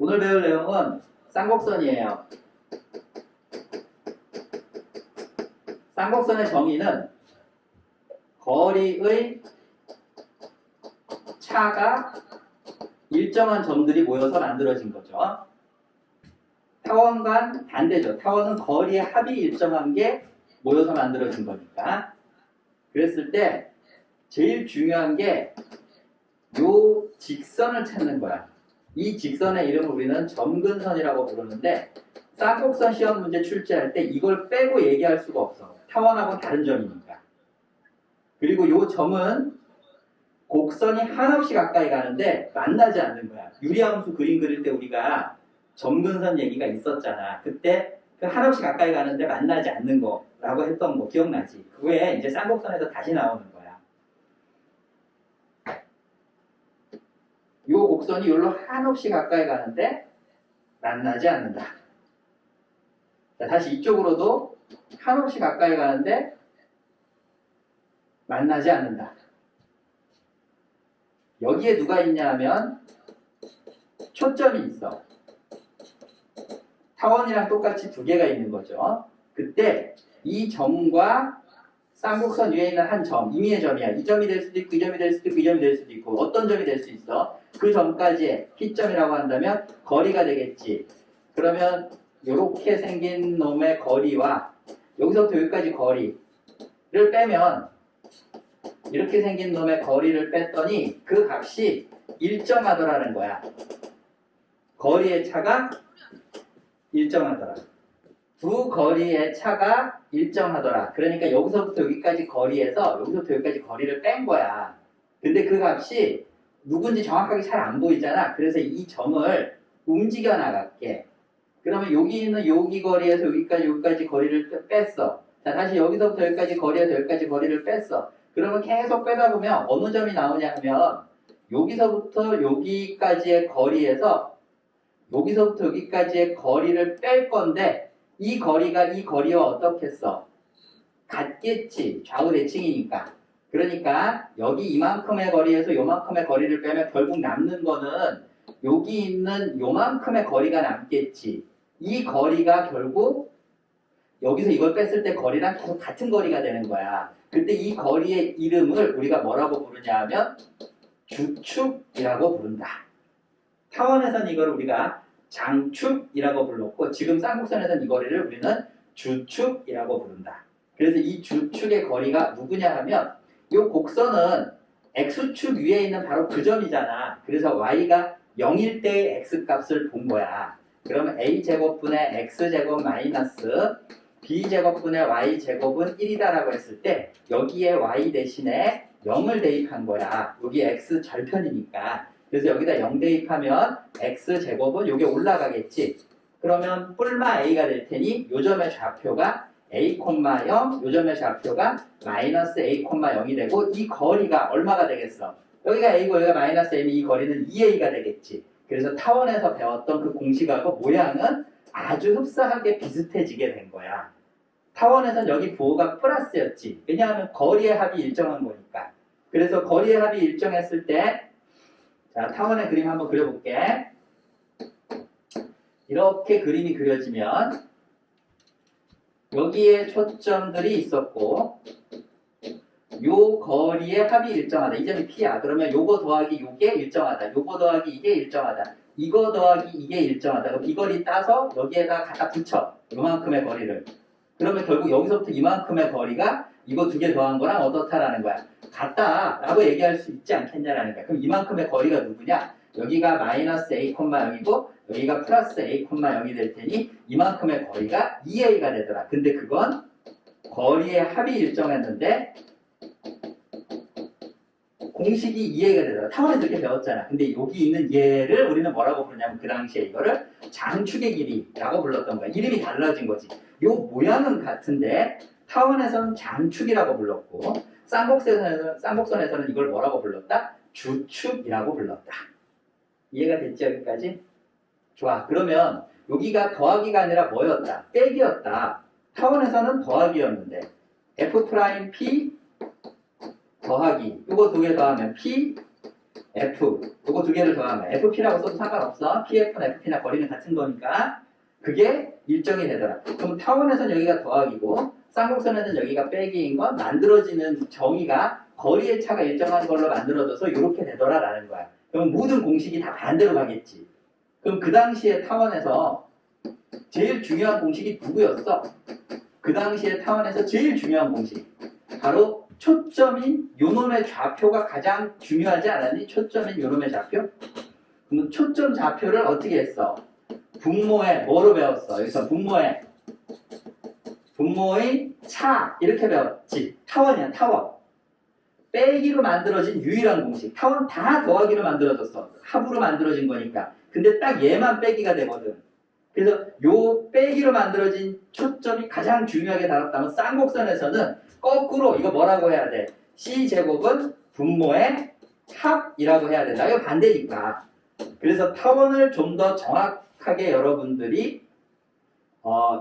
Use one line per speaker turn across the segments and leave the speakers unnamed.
오늘 배울 내용은 쌍곡선이에요. 쌍곡선의 정의는 거리의 차가 일정한 점들이 모여서 만들어진 거죠. 타원과는 반대죠. 타원은 거리의 합이 일정한 게 모여서 만들어진 거니까. 그랬을 때 제일 중요한 게 요 직선을 찾는 거야. 이 직선의 이름을 우리는 점근선이라고 부르는데 쌍곡선 시험 문제 출제할 때 이걸 빼고 얘기할 수가 없어. 타원하고는 다른 점이니까. 그리고 요 점은 곡선이 한없이 가까이 가는데 만나지 않는 거야. 유리함수 그림 그릴 때 우리가 점근선 얘기가 있었잖아. 그때 그 한없이 가까이 가는데 만나지 않는 거라고 했던 거 기억나지? 그게 이제 쌍곡선에서 다시 나오는 거야. 요 곡선이 여기로 한없이 가까이 가는데 만나지 않는다. 자, 다시 이쪽으로도 한없이 가까이 가는데 만나지 않는다. 여기에 누가 있냐 하면 초점이 있어. 타원이랑 똑같이 두 개가 있는 거죠. 그때 이 점과 쌍곡선 위에 있는 한 점, 임의의 점이야. 이 점이 될 수도 있고, 이 점이 될 수도 있고, 이 점이 될 수도 있고, 어떤 점이 될 수 있어? 그 점까지의 P점이라고 한다면 거리가 되겠지. 그러면 이렇게 생긴 놈의 거리와 여기서부터 여기까지 거리를 빼면 이렇게 생긴 놈의 거리를 뺐더니 그 값이 일정하더라는 거야. 거리의 차가 일정하더라. 두 거리의 차가 일정하더라. 그러니까 여기서부터 여기까지 거리에서 여기서부터 여기까지 거리를 뺀 거야. 근데 그 값이 누군지 정확하게 잘 안 보이잖아. 그래서 이 점을 움직여 나갈게. 그러면 여기 있는 여기 거리에서 여기까지 거리를 뺐어. 자, 다시 여기서부터 여기까지 거리에서 여기까지 거리를 뺐어. 그러면 계속 빼다 보면 어느 점이 나오냐 하면 여기서부터 여기까지의 거리에서 여기서부터 여기까지의 거리를 뺄 건데 이 거리가 이 거리와 어떻겠어? 같겠지. 좌우 대칭이니까. 그러니까 여기 이만큼의 거리에서 요만큼의 거리를 빼면 결국 남는 거는 여기 있는 요만큼의 거리가 남겠지. 이 거리가 결국 여기서 이걸 뺐을 때 거리랑 계속 같은 거리가 되는 거야. 그때 이 거리의 이름을 우리가 뭐라고 부르냐 하면 주축이라고 부른다. 타원에서는 이걸 우리가 장축이라고 불렀고 지금 쌍곡선에서는 이 거리를 우리는 주축이라고 부른다. 그래서 이 주축의 거리가 누구냐 하면 이 곡선은 x축 위에 있는 바로 그 점이잖아. 그래서 y가 0일 때의 x값을 본 거야. 그러면 a제곱분의 x제곱 마이너스 b제곱분의 y제곱은 1이다라고 했을 때 여기에 y 대신에 0을 대입한 거야. 여기 x 절편이니까. 그래서 여기다 0 대입하면 x제곱은 여기 올라가겠지. 그러면 뿔마 a가 될 테니 요 점의 좌표가 a, 0, 요 점의 좌표가 마이너스 a, 0이 되고 이 거리가 얼마가 되겠어? 여기가 a고 여기가 마이너스 m이 이 거리는 2a가 되겠지. 그래서 타원에서 배웠던 그 공식하고 모양은 아주 흡사하게 비슷해지게 된 거야. 타원에서는 여기 부호가 플러스였지. 왜냐하면 거리의 합이 일정한 거니까. 그래서 거리의 합이 일정했을 때 자, 타원의 그림 한번 그려볼게. 이렇게 그림이 그려지면 여기에 초점들이 있었고 요 거리의 합이 일정하다. 이 점이 P야. 그러면 요거 더하기 요게 일정하다. 요거 더하기 이게 일정하다. 이거 더하기 이게 일정하다. 그럼 이 거리 따서 여기에다 갖다 붙여. 요만큼의 거리를. 그러면 결국 여기서부터 이만큼의 거리가 이거 두 개 더한 거랑 어떻다라는 거야. 같다라고 얘기할 수 있지 않겠냐라는 거야. 그럼 이만큼의 거리가 누구냐? 여기가 마이너스 a, 0이고 여기가 플러스 a, 0이 될 테니 이만큼의 거리가 2a가 되더라. 근데 그건 거리의 합이 일정했는데 공식이 2a가 되더라. 타원에서 이렇게 배웠잖아. 근데 여기 있는 얘를 우리는 뭐라고 부르냐면 그 당시에 이거를 장축의 길이라고 불렀던 거야. 이름이 달라진 거지. 요 모양은 같은데 타원에서는 장축이라고 불렀고 쌍곡선에서는 이걸 뭐라고 불렀다? 주축이라고 불렀다. 이해가 됐지 여기까지? 좋아. 그러면 여기가 더하기가 아니라 뭐였다? 빼기였다. 타원에서는 더하기였는데 F'P 더하기 이거 두 개 더하면 P F. 요거 두 개를 더하면 FP라고 써도 상관없어. PF나 FP나 거리는 같은 거니까 그게 일정이 되더라. 그럼 타원에서는 여기가 더하기고 쌍곡선에서는 여기가 빼기인 건 만들어지는 정의가 거리의 차가 일정한 걸로 만들어져서 이렇게 되더라라는 거야. 그럼 모든 공식이 다 반대로 가겠지. 그럼 그 당시에 타원에서 제일 중요한 공식이 누구였어? 그 당시에 타원에서 제일 중요한 공식. 바로 초점인 요놈의 좌표가 가장 중요하지 않았니? 초점인 요놈의 좌표? 그럼 초점 좌표를 어떻게 했어? 분모의 뭐로 배웠어? 여기서 분모의 차 이렇게 배웠지. 타원이야 타원. 빼기로 만들어진 유일한 공식. 타원 다 더하기로 만들어졌어. 합으로 만들어진 거니까. 근데 딱 얘만 빼기가 되거든. 그래서 요 빼기로 만들어진 초점이 가장 중요하게 다뤘다면 쌍곡선에서는 거꾸로 이거 뭐라고 해야 돼? C제곱은 분모의 합이라고 해야 된다. 이거 반대니까. 그래서 타원을 좀 더 정확하게 여러분들이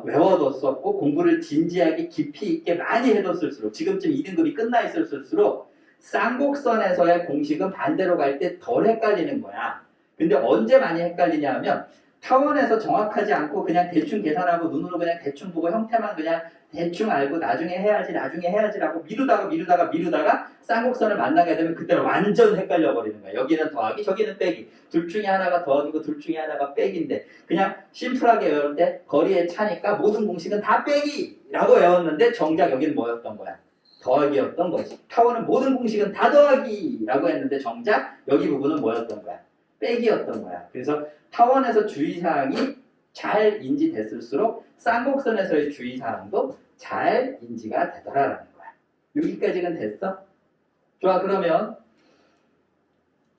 외워뒀었고 공부를 진지하게 깊이 있게 많이 해뒀을수록 지금쯤 2등급이 끝나 있을수록 쌍곡선에서의 공식은 반대로 갈 때 덜 헷갈리는 거야. 근데 언제 많이 헷갈리냐 하면 타원에서 정확하지 않고 그냥 대충 계산하고 눈으로 그냥 대충 보고 형태만 그냥 대충 알고 나중에 해야지라고 미루다가 쌍곡선을 만나게 되면 그때는 완전 헷갈려 버리는 거야. 여기는 더하기 저기는 빼기. 둘 중에 하나가 더하기고 둘 중에 하나가 빼기인데 그냥 심플하게 외울 때 거리의 차니까 모든 공식은 다 빼기라고 외웠는데 정작 여기는 뭐였던 거야? 더하기였던 거지. 타원은 모든 공식은 다 더하기라고 했는데 정작 여기 부분은 뭐였던 거야? 빼기였던 거야. 그래서 타원에서 주의사항이 잘 인지됐을수록 쌍곡선에서의 주의사항도 잘 인지가 되더라라는 거야. 여기까지는 됐어? 좋아, 그러면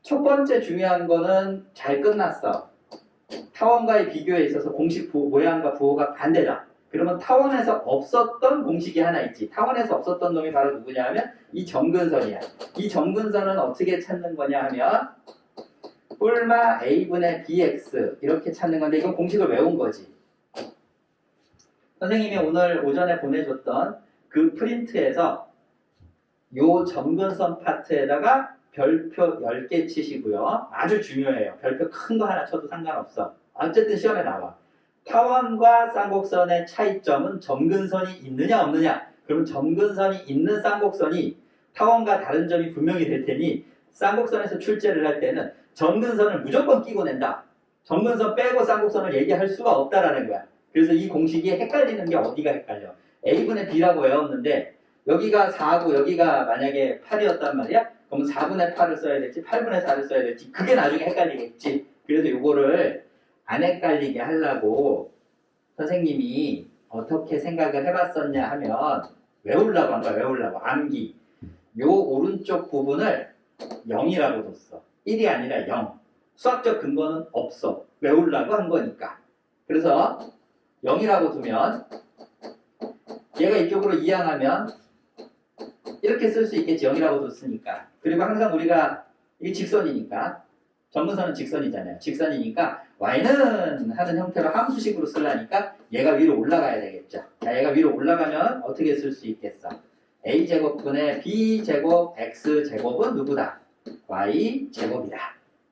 첫 번째 중요한 거는 잘 끝났어. 타원과의 비교에 있어서 공식 모양과 부호가 반대다. 그러면 타원에서 없었던 공식이 하나 있지. 타원에서 없었던 놈이 바로 누구냐 하면 이 점근선이야. 이 점근선은 어떻게 찾는 거냐 하면 뿔마 a분의 bx 이렇게 찾는 건데 이건 공식을 외운 거지. 선생님이 오늘 오전에 보내줬던 그 프린트에서 요 점근선 파트에다가 별표 10개 치시고요. 아주 중요해요. 별표 큰 거 하나 쳐도 상관없어. 어쨌든 시험에 나와. 타원과 쌍곡선의 차이점은 점근선이 있느냐 없느냐. 그럼 점근선이 있는 쌍곡선이 타원과 다른 점이 분명히 될 테니 쌍곡선에서 출제를 할 때는 점근선을 무조건 끼고 낸다. 점근선 빼고 쌍곡선을 얘기할 수가 없다라는 거야. 그래서 이 공식이 헷갈리는 게 어디가 헷갈려? a분의 b라고 외웠는데 여기가 4고 여기가 만약에 8이었단 말이야? 그럼 4분의 8을 써야 될지 8분의 4를 써야 될지 그게 나중에 헷갈리겠지. 그래서 요거를 안 헷갈리게 하려고 선생님이 어떻게 생각을 해봤었냐 하면 외우려고 한 거야. 외우려고. 암기. 요 오른쪽 부분을 0이라고 뒀어. 1이 아니라 0. 수학적 근거는 없어. 외우려고 한 거니까. 그래서 0이라고 두면 얘가 이쪽으로 이항하면 이렇게 쓸 수 있겠지. 0이라고 뒀으니까. 그리고 항상 우리가 이게 직선이니까 점근선은 직선이잖아요. 직선이니까 y는 하는 형태로 함수식으로 쓰려니까 얘가 위로 올라가야 되겠죠. 자, 얘가 위로 올라가면 어떻게 쓸 수 있겠어? a제곱분의 b제곱 x제곱은 누구다? y제곱이다.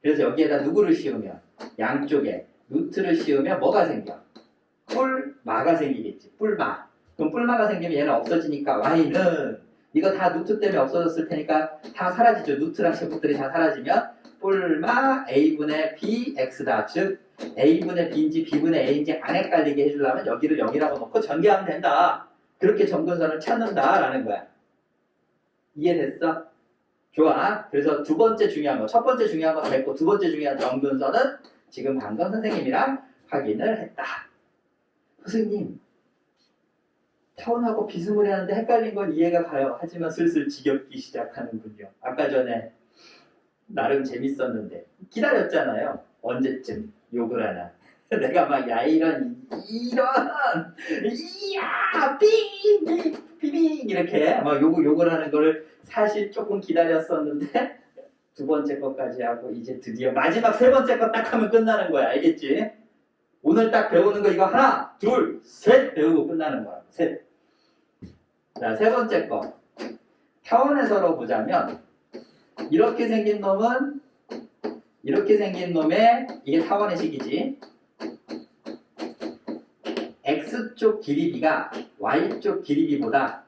그래서 여기에다 누구를 씌우면 양쪽에 루트를 씌우면 뭐가 생겨? 뿔마가 생기겠지. 뿔마. 그럼 뿔마가 생기면 얘는 없어지니까 y는 이거 다 루트 때문에 없어졌을 테니까 다 사라지죠. 루트랑 제곱들이 다 사라지면 뿔마 a분의 bx다. 즉 a분의 b인지 b분의 a인지 안 헷갈리게 해주려면 여기를 0이라고 놓고 전개하면 된다. 그렇게 점근선을 찾는다라는 거야. 이해됐어? 좋아. 그래서 두 번째 중요한 거, 첫 번째 중요한 거 됐고 두 번째 중요한 점근선은 지금 방금 선생님이랑 확인을 했다. 선생님, 타원하고 비스무리하는데 헷갈린 건 이해가 가요. 하지만 슬슬 지겹기 시작하는군요. 아까 전에 나름 재밌었는데 기다렸잖아요. 언제쯤 욕을 하나. 내가 막 야 이런 이야 빙 이렇게 막 욕을 하는 거를 사실 조금 기다렸었는데 두 번째 것까지 하고 이제 드디어 마지막 세 번째 거 딱 하면 끝나는 거야. 알겠지? 오늘 딱 배우는 거 이거 하나 둘 셋 배우고 끝나는 거야. 셋. 자, 세 번째 거 타원에서로 보자면 이렇게 생긴 놈은 이렇게 생긴 놈의 이게 타원의 식이지. X쪽 길이비가 Y쪽 길이비보다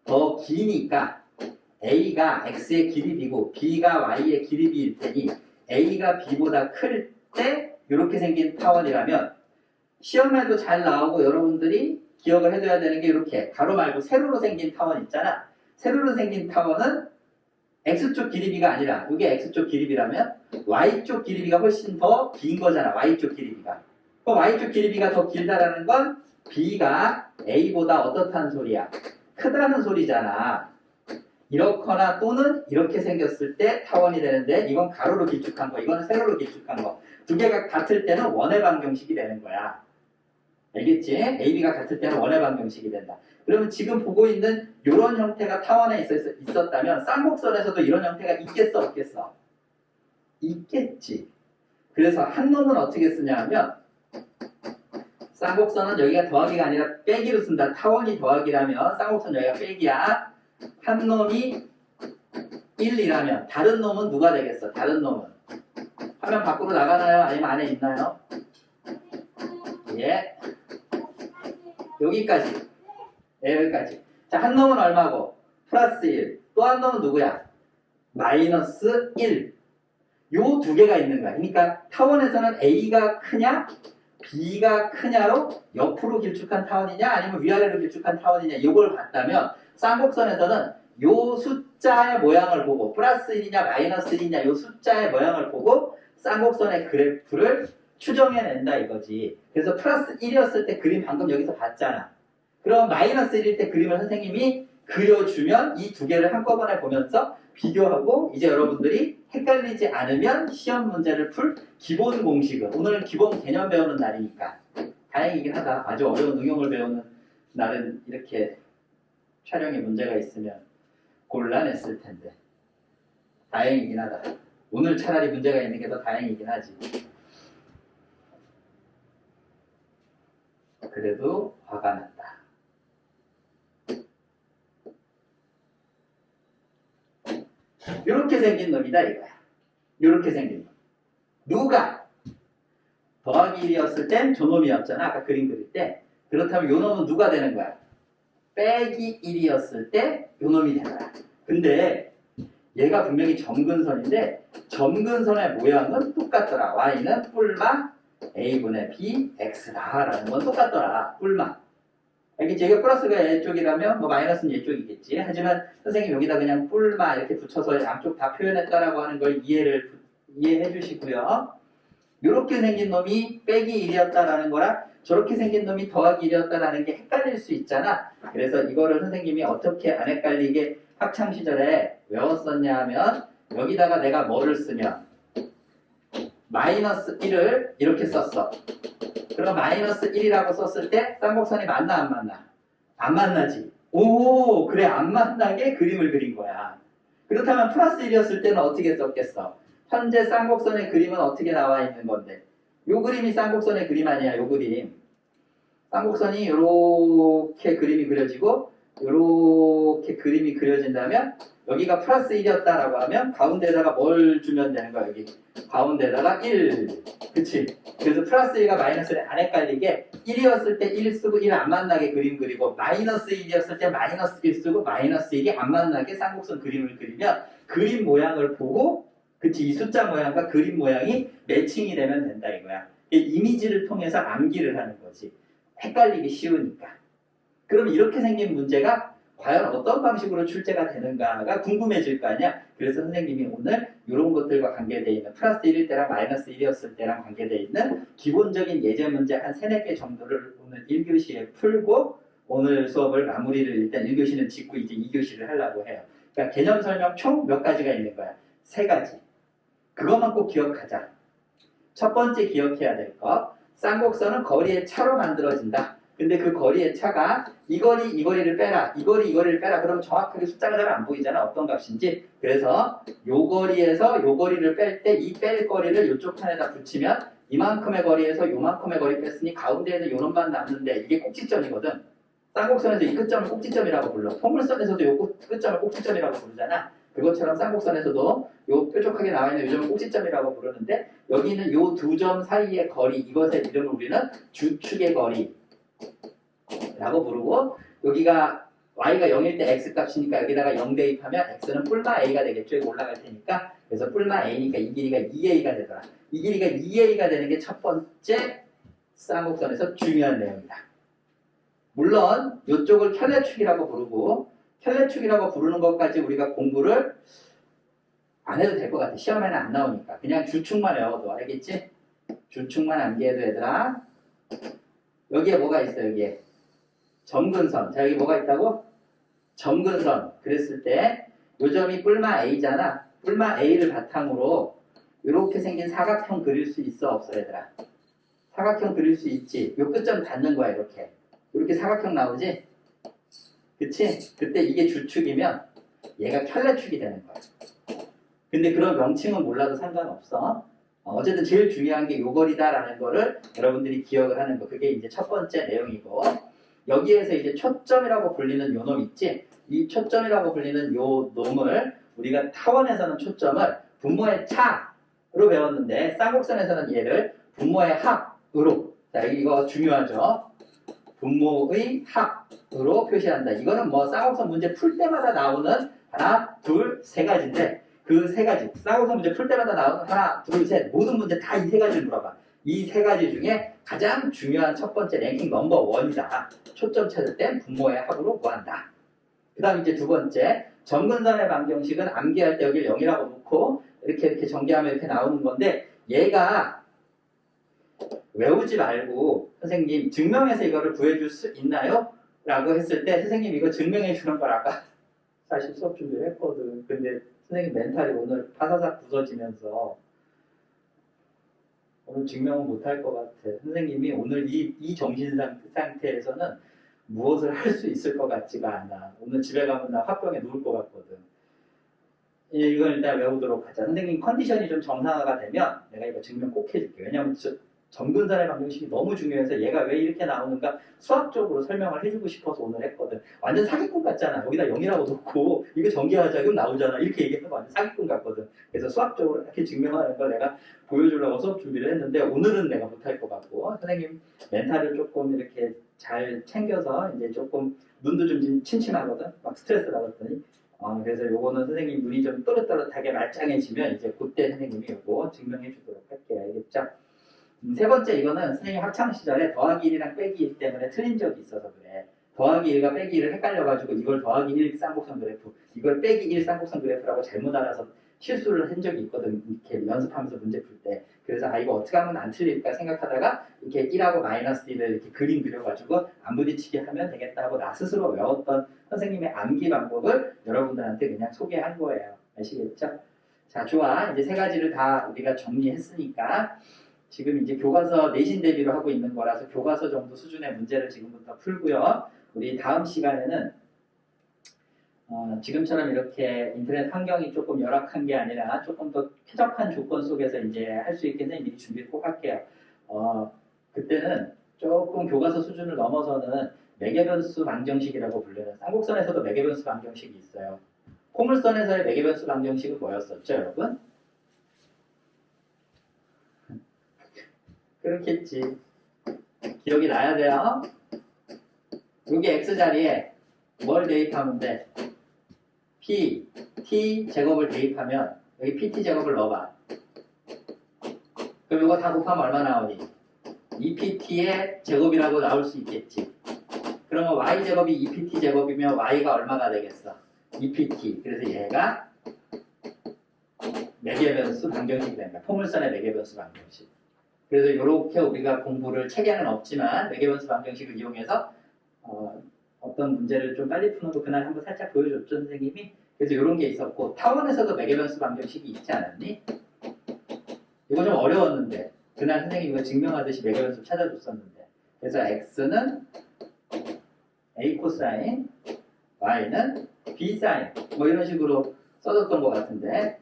더 기니까 A가 X의 길이비고 B가 Y의 길이비일 테니 A가 B보다 클 때 이렇게 생긴 타원이라면 시험에도 잘 나오고 여러분들이 기억을 해둬야 되는 게 이렇게 가로 말고 세로로 생긴 타원 있잖아. 세로로 생긴 타원은 X쪽 길이비가 아니라 이게 X쪽 길이비라면 Y쪽 길이비가 훨씬 더 긴 거잖아. Y쪽 길이비가. 그럼 Y쪽 길이비가 더 길다라는 건 B가 A보다 어떻다는 소리야? 크다는 소리잖아. 이렇거나 또는 이렇게 생겼을 때 타원이 되는데 이건 가로로 길쭉한 거, 이건 세로로 길쭉한 거. 두 개가 같을 때는 원의 방정식이 되는 거야. 알겠지? AB가 같을 때는 원의 방정식이 된다. 그러면 지금 보고 있는 이런 형태가 타원에 있었다면 쌍곡선에서도 이런 형태가 있겠어 없겠어? 있겠지. 그래서 한 놈은 어떻게 쓰냐 하면 쌍곡선은 여기가 더하기가 아니라 빼기로 쓴다. 타원이 더하기라면 쌍곡선 여기가 빼기야. 한 놈이 1이라면 다른 놈은 누가 되겠어? 다른 놈은 화면 밖으로 나가나요? 아니면 안에 있나요? 예. 여기까지. 네, 여기까지. 자, 한 놈은 얼마고? 플러스 1. 또 한 놈은 누구야? 마이너스 1. 요 두 개가 있는 거야. 그러니까 타원에서는 A가 크냐? B가 크냐로 옆으로 길쭉한 타원이냐? 아니면 위아래로 길쭉한 타원이냐? 이걸 봤다면 쌍곡선에서는 요 숫자의 모양을 보고 플러스 1이냐 마이너스 1이냐 요 숫자의 모양을 보고 쌍곡선의 그래프를 추정해낸다 이거지. 그래서 플러스 1이었을 때 그림 방금 여기서 봤잖아. 그럼 마이너스 1일 때 그림을 선생님이 그려주면 이 두 개를 한꺼번에 보면서 비교하고 이제 여러분들이 헷갈리지 않으면 시험 문제를 풀 기본 공식을 오늘은 기본 개념 배우는 날이니까 다행이긴 하다. 아주 어려운 응용을 배우는 날은 이렇게 촬영에 문제가 있으면 곤란했을 텐데 다행이긴 하다. 오늘 차라리 문제가 있는 게 더 다행이긴 하지. 그래도 화가 난다. 이렇게 생긴 놈이다 이거야. 이렇게 생긴 놈. 누가 더하기 1이었을 땐 저놈이었잖아. 아까 그림 그릴 때. 그렇다면 요 놈은 누가 되는 거야? 빼기 1이었을 때 요 놈이 되는 거야. 근데 얘가 분명히 점근선인데 점근선의 모양은 똑같더라. y는 뿔마 a분의 b x다라는 건 똑같더라. 뿔마. 알겠지? 이게 플러스가 얘쪽이라면 뭐 마이너스는 얘쪽이겠지. 하지만 선생님 여기다 그냥 뿔마 이렇게 붙여서 양쪽 다 표현했다라고 하는 걸 이해해 주시고요. 이렇게 생긴 놈이 빼기 1이었다라는 거랑 저렇게 생긴 놈이 더하기 1이었다라는 게 헷갈릴 수 있잖아. 그래서 이거를 선생님이 어떻게 안 헷갈리게 학창시절에 외웠었냐 하면 여기다가 내가 뭐를 쓰면 마이너스 1을 이렇게 썼어. 그럼 마이너스 1이라고 썼을 때 쌍곡선이 맞나 안 맞나? 안 만나지. 오 그래 안 만나게 그림을 그린 거야. 그렇다면 플러스 1이었을 때는 어떻게 썼겠어? 현재 쌍곡선의 그림은 어떻게 나와 있는 건데? 요 그림이 쌍곡선의 그림 아니야. 요 그림. 쌍곡선이 이렇게 그림이 그려지고 이렇게 그림이 그려진다면 여기가 플러스 1이었다라고 하면 가운데다가 뭘 주면 되는 거야? 여기 가운데다가 1. 그치? 그래서 플러스 1과 마이너스 1안 헷갈리게 1이었을 때 1 쓰고 1 안 만나게 그림 그리고 마이너스 1이었을 때 마이너스 1 쓰고 마이너스 1이 안 만나게 쌍곡선 그림을 그리면 그림 모양을 보고 그치? 이 숫자 모양과 그림 모양이 매칭이 되면 된다 이거야. 이미지를 통해서 암기를 하는 거지. 헷갈리기 쉬우니까. 그럼 이렇게 생긴 문제가 과연 어떤 방식으로 출제가 되는가가 궁금해질 거 아니야. 그래서 선생님이 오늘 이런 것들과 관계되어 있는 플러스 1일 때랑 마이너스 1이었을 때랑 관계되어 있는 기본적인 예제 문제 한 3, 4개 정도를 오늘 1교시에 풀고 오늘 수업을 마무리를 일단 1교시는 짓고 이제 2교시를 하려고 해요. 그러니까 개념 설명 총 몇 가지가 있는 거야? 3가지. 그것만 꼭 기억하자. 첫 번째 기억해야 될 거. 쌍곡선은 거리의 차로 만들어진다. 근데 그 거리의 차가 이 거리, 이 거리를 빼라. 이 거리, 이 거리를 빼라. 그러면 정확하게 숫자가 잘 안 보이잖아. 어떤 값인지. 그래서 요 거리에서 요 거리를 뺄 때 이 뺄 거리를 요쪽 편에다 붙이면 이만큼의 거리에서 요만큼의 거리 뺐으니 가운데에는 요 놈만 남는데 이게 꼭지점이거든. 쌍곡선에서 이 끝점을 꼭지점이라고 불러. 포물선에서도 요 끝점을 꼭지점이라고 부르잖아. 그것처럼 쌍곡선에서도 요 뾰족하게 나와 있는 요 점을 꼭지점이라고 부르는데 여기는 요 두 점 사이의 거리 이것의 이름을 우리는 주축의 거리라고 부르고 여기가 y가 0일 때 x 값이니까 여기다가 0 대입하면 x는 뿔마 a가 되겠죠. 여기 올라갈 테니까 그래서 뿔마 a니까 이 길이가 2a가 되더라. 이 길이가 2a가 되는 게 첫 번째 쌍곡선에서 중요한 내용이다. 물론 이쪽을 켤레축이라고 부르고 켤레축이라고 부르는 것까지 우리가 공부를 안 해도 될 것 같아. 시험에는 안 나오니까. 그냥 주축만 외워도 알겠지? 주축만 암기해도 얘들아. 여기에 뭐가 있어 여기에. 점근선. 자 여기 뭐가 있다고? 점근선. 그랬을 때 요점이 뿔마 A잖아. 뿔마 A를 바탕으로 이렇게 생긴 사각형 그릴 수 있어 없어 얘들아? 사각형 그릴 수 있지. 요 끝점 닿는 거야 이렇게. 이렇게 사각형 나오지? 그치? 그때 이게 주축이면 얘가 켤레축이 되는 거야. 근데 그런 명칭은 몰라도 상관없어. 어쨌든 제일 중요한 게 요거리다라는 거를 여러분들이 기억을 하는 거. 그게 이제 첫 번째 내용이고 여기에서 이제 초점이라고 불리는 요 놈 있지? 이 초점이라고 불리는 요 놈을 우리가 타원에서는 초점을 분모의 차로 배웠는데 쌍곡선에서는 얘를 분모의 합으로 자 여기 이거 중요하죠? 분모의 합으로 표시한다. 이거는 뭐 쌍곡선 문제 풀 때마다 나오는 하나, 둘, 세 가지인데 그 세 가지 쌍곡선 문제 풀 때마다 나오는 하나, 둘, 셋 모든 문제 다 이 세 가지를 물어봐. 이 세 가지 중에 가장 중요한 첫 번째 랭킹 넘버 원이다. 초점 찾을 땐 분모의 합으로 구한다. 그 다음 이제 두 번째 점근선의 방정식은 암기할 때 여기 0이라고 놓고 이렇게 전개하면 이렇게 나오는 건데 얘가 외우지 말고 선생님 증명해서 이거를 구해줄 수 있나요? 라고 했을 때 선생님 이거 증명해 주는 걸 아까 사실 수업 준비를 했거든. 근데 선생님 멘탈이 오늘 파사삭 부서지면서 오늘 증명은 못할 것 같아. 선생님이 오늘 이 정신 상태에서는 무엇을 할 수 있을 것 같지가 않아. 오늘 집에 가면 나 화병에 누울 것 같거든. 이건 일단 외우도록 하자. 선생님 컨디션이 좀 정상화가 되면 내가 이거 증명 꼭 해줄게. 왜냐면 점근선의 방정식이 너무 중요해서 얘가 왜 이렇게 나오는가 수학적으로 설명을 해주고 싶어서 오늘 했거든. 완전 사기꾼 같잖아. 여기다 0이라고 놓고 이거 전개하자. 그럼 나오잖아. 이렇게 얘기하면 완전 사기꾼 같거든. 그래서 수학적으로 이렇게 증명하는 걸 내가 보여주려고 수업 준비를 했는데 오늘은 내가 못할 것 같고 선생님 멘탈을 조금 이렇게 잘 챙겨서 이제 조금 눈도 좀 침침하거든. 막 스트레스 받았더니 그래서 요거는 선생님 눈이 좀 또렷또렷하게 말짱해지면 이제 그때 선생님이 요거 증명해 주도록 할게요. 알겠죠? 세 번째 이거는 선생님 학창시절에 더하기 1이랑 빼기 1 때문에 틀린 적이 있어서 그래. 더하기 1과 빼기 1을 헷갈려가지고 이걸 더하기 1 쌍곡선 그래프, 이걸 빼기 1 쌍곡선 그래프라고 잘못 알아서 실수를 한 적이 있거든. 이렇게 연습하면서 문제 풀 때. 그래서 이거 어떻게 하면 안 틀릴까 생각하다가 이렇게 1하고 마이너스 1을 이렇게 그림 그려가지고 안 부딪히게 하면 되겠다 하고 나 스스로 외웠던 선생님의 암기 방법을 여러분들한테 그냥 소개한 거예요. 아시겠죠? 자, 좋아. 이제 세 가지를 다 우리가 정리했으니까 지금 이제 교과서 내신 대비로 하고 있는 거라서 교과서 정도 수준의 문제를 지금부터 풀고요. 우리 다음 시간에는 지금처럼 이렇게 인터넷 환경이 조금 열악한 게 아니라 조금 더 쾌적한 조건 속에서 이제 할 수 있게 미리 준비를 꼭 할게요. 그때는 조금 교과서 수준을 넘어서는 매개변수 방정식이라고 불리는 쌍곡선에서도 매개변수 방정식이 있어요. 포물선에서의 매개변수 방정식은 뭐였었죠, 여러분? 그렇겠지. 기억이 나야 돼요. 여기 x자리에 뭘 대입하면 돼? p, t 제곱을 대입하면 여기 pt 제곱을 넣어봐. 그럼 이거 다 곱하면 얼마 나오니? 2pt의 제곱이라고 나올 수 있겠지. 그러면 y 제곱이 2pt 제곱이면 y가 얼마가 되겠어? 2pt. 그래서 얘가 매개변수 방정식이 됩니다. 포물선의 매개변수 방정식. 그래서 이렇게 우리가 공부를 체계는 없지만 매개변수 방정식을 이용해서 어떤 문제를 좀 빨리 푸는 거 그날 한번 살짝 보여줬죠 선생님이. 그래서 이런 게 있었고 타원에서도 매개변수 방정식이 있지 않았니? 이거 좀 어려웠는데 그날 선생님이 이거 증명하듯이 매개변수 찾아줬었는데 그래서 x는 a 코사인 y는 b 사인 뭐 이런 식으로 써줬던 것 같은데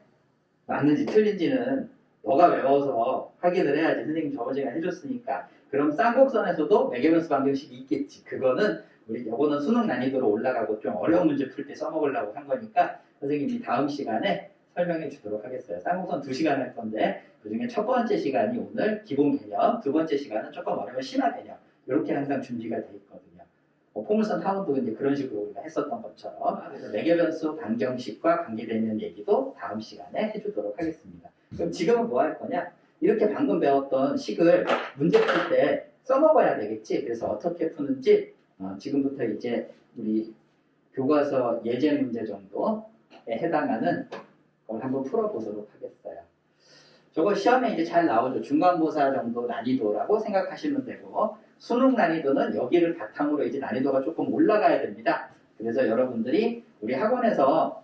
맞는지 틀린지는 너가 외워서 확인을 해야지. 선생님 저번 시간에 해줬으니까. 그럼 쌍곡선에서도 매개변수 방정식이 있겠지. 그거는 우리 요거는 수능 난이도로 올라가고 좀 어려운 문제 풀 때 써먹으려고 한 거니까 선생님이 다음 시간에 설명해 주도록 하겠어요. 쌍곡선 2시간 할 건데 그중에 첫 번째 시간이 오늘 기본 개념, 두 번째 시간은 조금 어려운 심화 개념 이렇게 항상 준비가 돼 있거든요. 포물선 타원도 이제 그런 식으로 우리가 했었던 것처럼 그래서 매개변수 방정식과 관계되는 얘기도 다음 시간에 해주도록 하겠습니다. 그럼 지금은 뭐 할 거냐? 이렇게 방금 배웠던 식을 문제 풀 때 써먹어야 되겠지. 그래서 어떻게 푸는지 지금부터 이제 우리 교과서 예제 문제 정도에 해당하는 걸 한번 풀어보도록 하겠어요. 저거 시험에 이제 잘 나오죠. 중간고사 정도 난이도라고 생각하시면 되고 수능 난이도는 여기를 바탕으로 이제 난이도가 조금 올라가야 됩니다. 그래서 여러분들이 우리 학원에서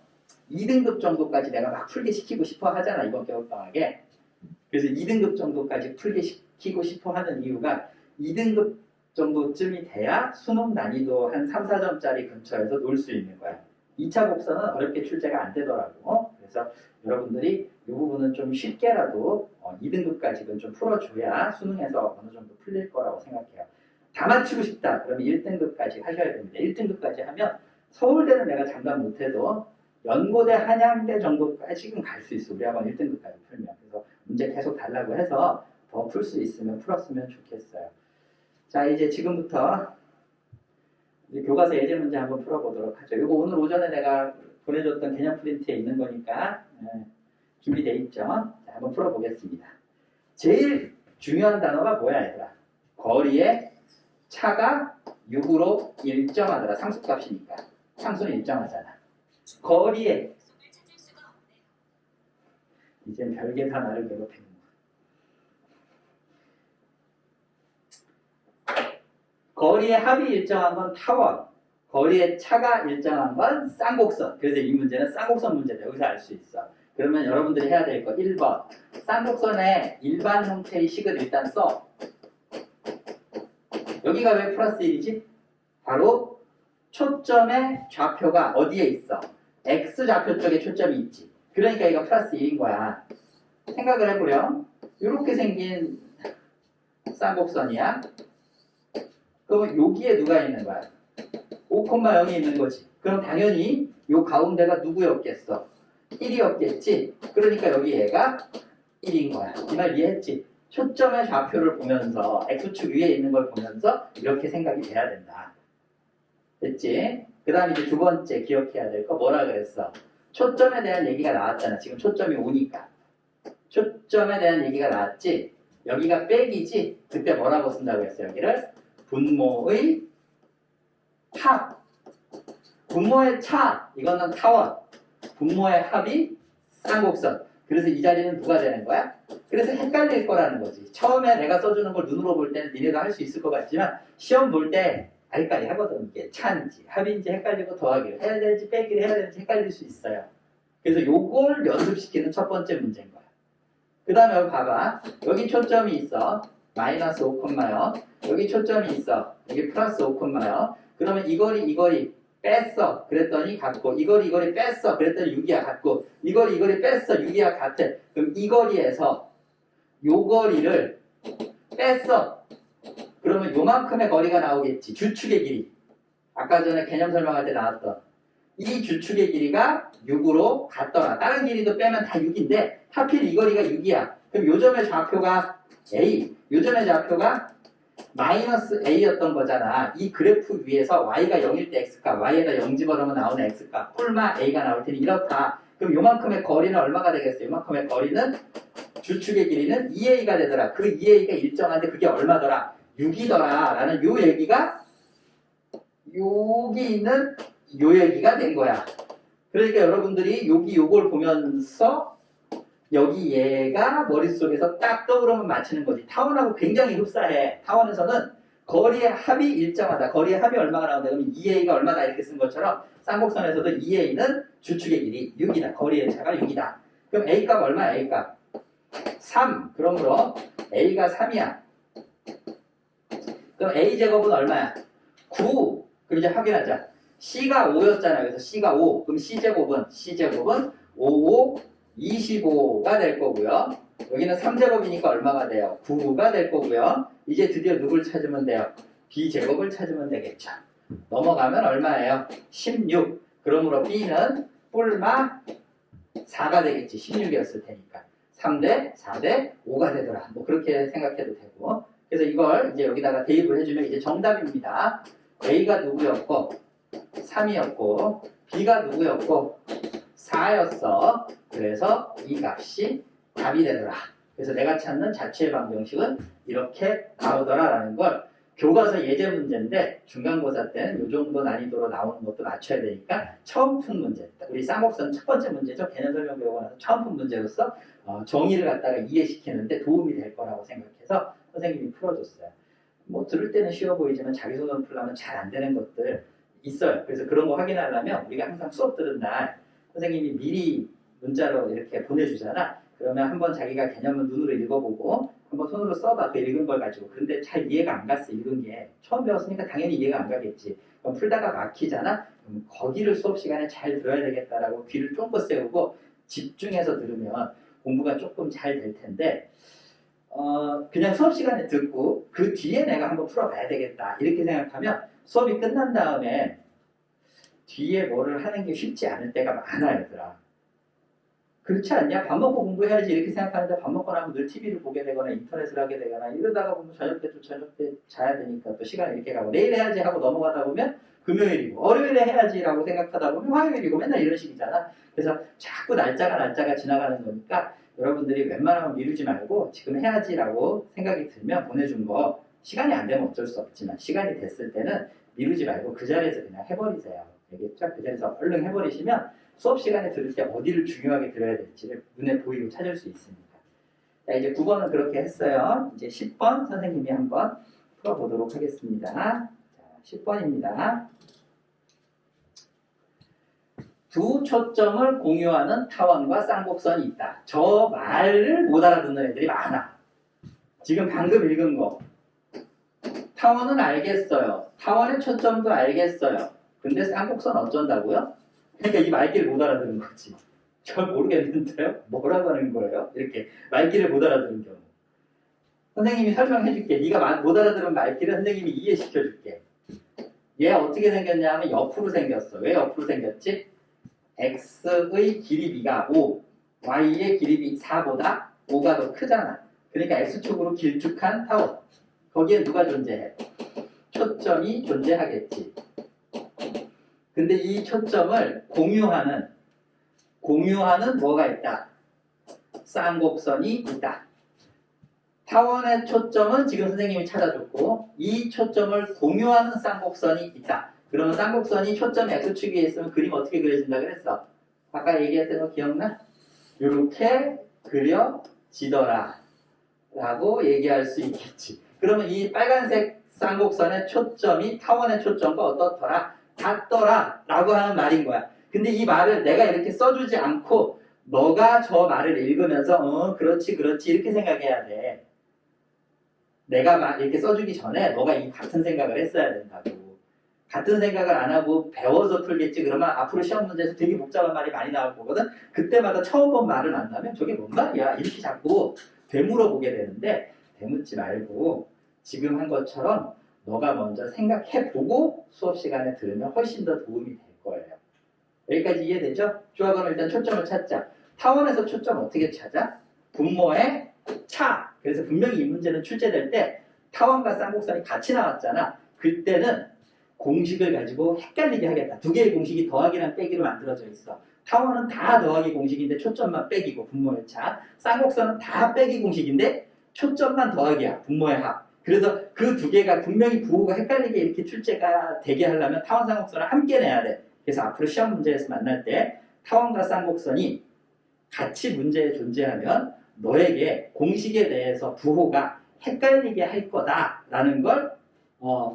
2등급 정도까지 내가 막 풀게 시키고 싶어 하잖아. 이번 겨울방학에. 그래서 2등급 정도까지 풀게 시키고 싶어 하는 이유가 2등급 정도쯤이 돼야 수능 난이도 한 3, 4점짜리 근처에서 놀 수 있는 거야. 2차 곡선은 어렵게 출제가 안 되더라고. 그래서 여러분들이 이 부분은 좀 쉽게라도 2등급까지는 좀 풀어줘야 수능에서 어느 정도 풀릴 거라고 생각해요. 다 맞추고 싶다. 그러면 1등급까지 하셔야 됩니다. 1등급까지 하면 서울대는 내가 장담 못해도 연고대, 한양대 정도까지는 갈 수 있어. 우리 학원 1등급까지 풀면. 그래서 문제 계속 달라고 해서 더 풀 수 있으면 풀었으면 좋겠어요. 자, 이제 지금부터 이제 교과서 예제 문제 한번 풀어보도록 하죠. 이거 오늘 오전에 내가 보내줬던 개념 프린트에 있는 거니까 준비되어 있죠. 자, 한번 풀어보겠습니다. 제일 중요한 단어가 뭐야, 얘들아? 거리의 차가 6으로 일정하더라. 상수값이니까. 상수는 일정하잖아. 거리의 이젠 별게 다 나를 괴롭히는 거야. 거리의 합이 일정한 건 타원, 거리의 차가 일정한 건 쌍곡선. 그래서 이 문제는 쌍곡선 문제다. 여기서 알 수 있어. 그러면 여러분들이 해야 될 거 1번. 쌍곡선의 일반 형태의 식을 일단 써. 여기가 왜 플러스 1이지? 바로 초점의 좌표가 어디에 있어? X좌표 쪽에 초점이 있지. 그러니까 이거 플러스 1인 거야. 생각을 해보렴. 이렇게 생긴 쌍곡선이야. 그러면 여기에 누가 있는 거야? 5,0이 있는 거지. 그럼 당연히 이 가운데가 누구였겠어? 1이었겠지. 그러니까 여기 얘가 1인 거야. 이 말 이해했지? 초점의 좌표를 보면서 X축 위에 있는 걸 보면서 이렇게 생각이 돼야 된다. 됐지? 그 다음 이제 두 번째 기억해야 될 거 뭐라 그랬어? 초점에 대한 얘기가 나왔잖아. 지금 초점이 오니까. 초점에 대한 얘기가 나왔지? 여기가 백이지? 그때 뭐라고 쓴다고 했어? 여기를? 분모의 합. 분모의 차. 이거는 타원. 분모의 합이 쌍곡선. 그래서 이 자리는 누가 되는 거야? 그래서 헷갈릴 거라는 거지. 처음에 내가 써주는 걸 눈으로 볼 때는 니네가 할 수 있을 것 같지만 시험 볼 때 알까리 하거든. 이게 차인지 합인지 헷갈리고 더하기를 해야 될지 빼기를 해야 될지 헷갈릴 수 있어요. 그래서 요걸 연습시키는 첫 번째 문제인 거야. 그 다음에 여기 봐봐. 여기 초점이 있어. 마이너스 5,0. 여기 초점이 있어. 여기 플러스 5,0. 그러면 이 거리 뺐어. 그랬더니 같고 이 거리 뺐어. 그랬더니 6이야 같고 이 거리 뺐어. 6이야 같아. 그럼 이 거리에서 요 거리를 뺐어. 그러면 요만큼의 거리가 나오겠지. 주축의 길이. 아까 전에 개념 설명할 때 나왔던 이 주축의 길이가 6으로 같더라. 다른 길이도 빼면 다 6인데 하필 이 거리가 6이야. 그럼 요점의 좌표가 A, 요점의 좌표가 마이너스 A였던 거잖아. 이 그래프 위에서 Y가 0일 때 X값, Y에다 0 집어넣으면 나오는 X값, 뿔마 A가 나올 테니 이렇다. 그럼 요만큼의 거리는 얼마가 되겠어? 요만큼의 거리는 주축의 길이는 2A가 되더라. 그 2A가 일정한데 그게 얼마더라? 6이더라. 라는 요 얘기가 여기 있는 요 얘기가 된 거야. 그러니까 여러분들이 여기 요걸 보면서 여기 얘가 머릿속에서 딱 떠오르면 맞히는 거지. 타원하고 굉장히 흡사해. 타원에서는 거리의 합이 일정하다. 거리의 합이 얼마가 나온다. 그러면 2A가 얼마다 이렇게 쓴 것처럼 쌍곡선에서도 2A는 주축의 길이 6이다. 거리의 차가 6이다. 그럼 A값 얼마야? A값 3. 그러므로 A가 3이야. 그럼 A제곱은 얼마야? 9. 그럼 이제 확인하자. C가 5였잖아. 그래서 C가 5. 그럼 C제곱은 5, 25가 될 거고요. 여기는 3제곱이니까 얼마가 돼요? 9가 될 거고요. 이제 드디어 누굴 찾으면 돼요? B제곱을 찾으면 되겠죠. 넘어가면 얼마예요? 16. 그러므로 B는 뿔마 4가 되겠지. 16이었을 테니까. 3대 4대 5가 되더라. 뭐 그렇게 생각해도 되고. 그래서 이걸 이제 여기다가 대입을 해주면 이제 정답입니다. A가 누구였고 3이었고 B가 누구였고 4였어. 그래서 이 값이 답이 되더라. 그래서 내가 찾는 자취의 방정식은 이렇게 나오더라라는 걸 교과서 예제 문제인데 중간고사 때는 이 정도 난이도로 나오는 것도 맞춰야 되니까 처음 푼 문제. 우리 쌍곡선 첫 번째 문제죠. 개념 설명 배우고 나서 처음 푼 문제로서 정의를 갖다가 이해시키는데 도움이 될 거라고 생각해서 선생님이 풀어줬어요. 뭐 들을 때는 쉬워 보이지만 자기 손으로 풀려면 잘 안 되는 것들 있어요. 그래서 그런 거 확인하려면 우리가 항상 수업 들은 날 선생님이 미리 문자로 이렇게 보내주잖아. 그러면 한번 자기가 개념을 눈으로 읽어보고 한번 손으로 써봐. 그 읽은 걸 가지고. 근데 잘 이해가 안 갔어. 읽은 게. 처음 배웠으니까 당연히 이해가 안 가겠지. 그럼 풀다가 막히잖아. 그럼 거기를 수업 시간에 잘 들어야 되겠다라고 귀를 쫑긋 세우고 집중해서 들으면 공부가 조금 잘 될 텐데 그냥 수업 시간에 듣고 그 뒤에 내가 한번 풀어봐야 되겠다. 이렇게 생각하면 수업이 끝난 다음에 뒤에 뭐를 하는 게 쉽지 않을 때가 많아, 얘들아. 그렇지 않냐? 밥 먹고 공부해야지 이렇게 생각하는데 밥 먹고 나면 늘 TV를 보게 되거나 인터넷을 하게 되거나 이러다가 보면 저녁 때 또 저녁 때 자야 되니까 또 시간이 이렇게 가고 내일 해야지 하고 넘어가다 보면 금요일이고 월요일에 해야지라고 생각하다 보면 화요일이고 맨날 이런 식이잖아. 그래서 자꾸 날짜가 지나가는 거니까 여러분들이 웬만하면 미루지 말고 지금 해야지라고 생각이 들면 보내준 거 시간이 안 되면 어쩔 수 없지만 시간이 됐을 때는 미루지 말고 그 자리에서 그냥 해버리세요. 알겠죠? 그 자리에서 얼른 해버리시면 수업 시간에 들을 때 어디를 중요하게 들어야 될지를 눈에 보이고 찾을 수 있습니다. 자, 이제 9번은 그렇게 했어요. 이제 10번 선생님이 한번 풀어보도록 하겠습니다. 자, 10번입니다. 두 초점을 공유하는 타원과 쌍곡선이 있다. 저 말을 못 알아듣는 애들이 많아. 지금 방금 읽은 거. 타원은 알겠어요. 타원의 초점도 알겠어요. 근데 쌍곡선 어쩐다고요? 그러니까 이 말귀를 못 알아듣는 거지. 잘 모르겠는데요? 뭐라고 하는 거예요? 이렇게 말귀를 못 알아듣는 경우. 선생님이 설명해 줄게. 네가 못 알아들은 말귀를 선생님이 이해시켜 줄게. 얘 어떻게 생겼냐 하면 옆으로 생겼어. 왜 옆으로 생겼지? x의 길이비가 5, y의 길이비 4보다 5가 더 크잖아. 그러니까 x축으로 길쭉한 타원. 거기에 누가 존재해? 초점이 존재하겠지. 근데 이 초점을 공유하는 뭐가 있다? 쌍곡선이 있다. 타원의 초점은 지금 선생님이 찾아줬고 이 초점을 공유하는 쌍곡선이 있다. 그러면 쌍곡선이 초점 x축에 있으면 그림 어떻게 그려진다 그랬어? 아까 얘기했던 거 기억나? 이렇게 그려지더라 라고 얘기할 수 있겠지. 그러면 이 빨간색 쌍곡선의 초점이 타원의 초점과 어떻더라? 같더라 라고 하는 말인 거야. 근데 이 말을 내가 이렇게 써주지 않고 너가 저 말을 읽으면서 그렇지 이렇게 생각해야 돼. 내가 이렇게 써주기 전에 너가 이 같은 생각을 했어야 된다고. 같은 생각을 안 하고 배워서 풀겠지. 그러면 앞으로 시험 문제에서 되게 복잡한 말이 많이 나올 거거든. 그때마다 처음 본 말을 만나면 저게 뭔 말이야? 이렇게 자꾸 되물어보게 되는데 되묻지 말고 지금 한 것처럼 너가 먼저 생각해보고 수업 시간에 들으면 훨씬 더 도움이 될 거예요. 여기까지 이해되죠? 좋아, 그럼 일단 초점을 찾자. 타원에서 초점 어떻게 찾아? 분모의 차. 그래서 분명히 이 문제는 출제될 때 타원과 쌍곡선이 같이 나왔잖아. 그때는 공식을 가지고 헷갈리게 하겠다. 두 개의 공식이 더하기랑 빼기로 만들어져 있어. 타원은 다 더하기 공식인데 초점만 빼기고 분모의 차. 쌍곡선은 다 빼기 공식인데 초점만 더하기야. 분모의 합. 그래서 그 두 개가 분명히 부호가 헷갈리게 이렇게 출제가 되게 하려면 타원 쌍곡선을 함께 내야 돼. 그래서 앞으로 시험 문제에서 만날 때 타원과 쌍곡선이 같이 문제에 존재하면 너에게 공식에 대해서 부호가 헷갈리게 할 거다라는 걸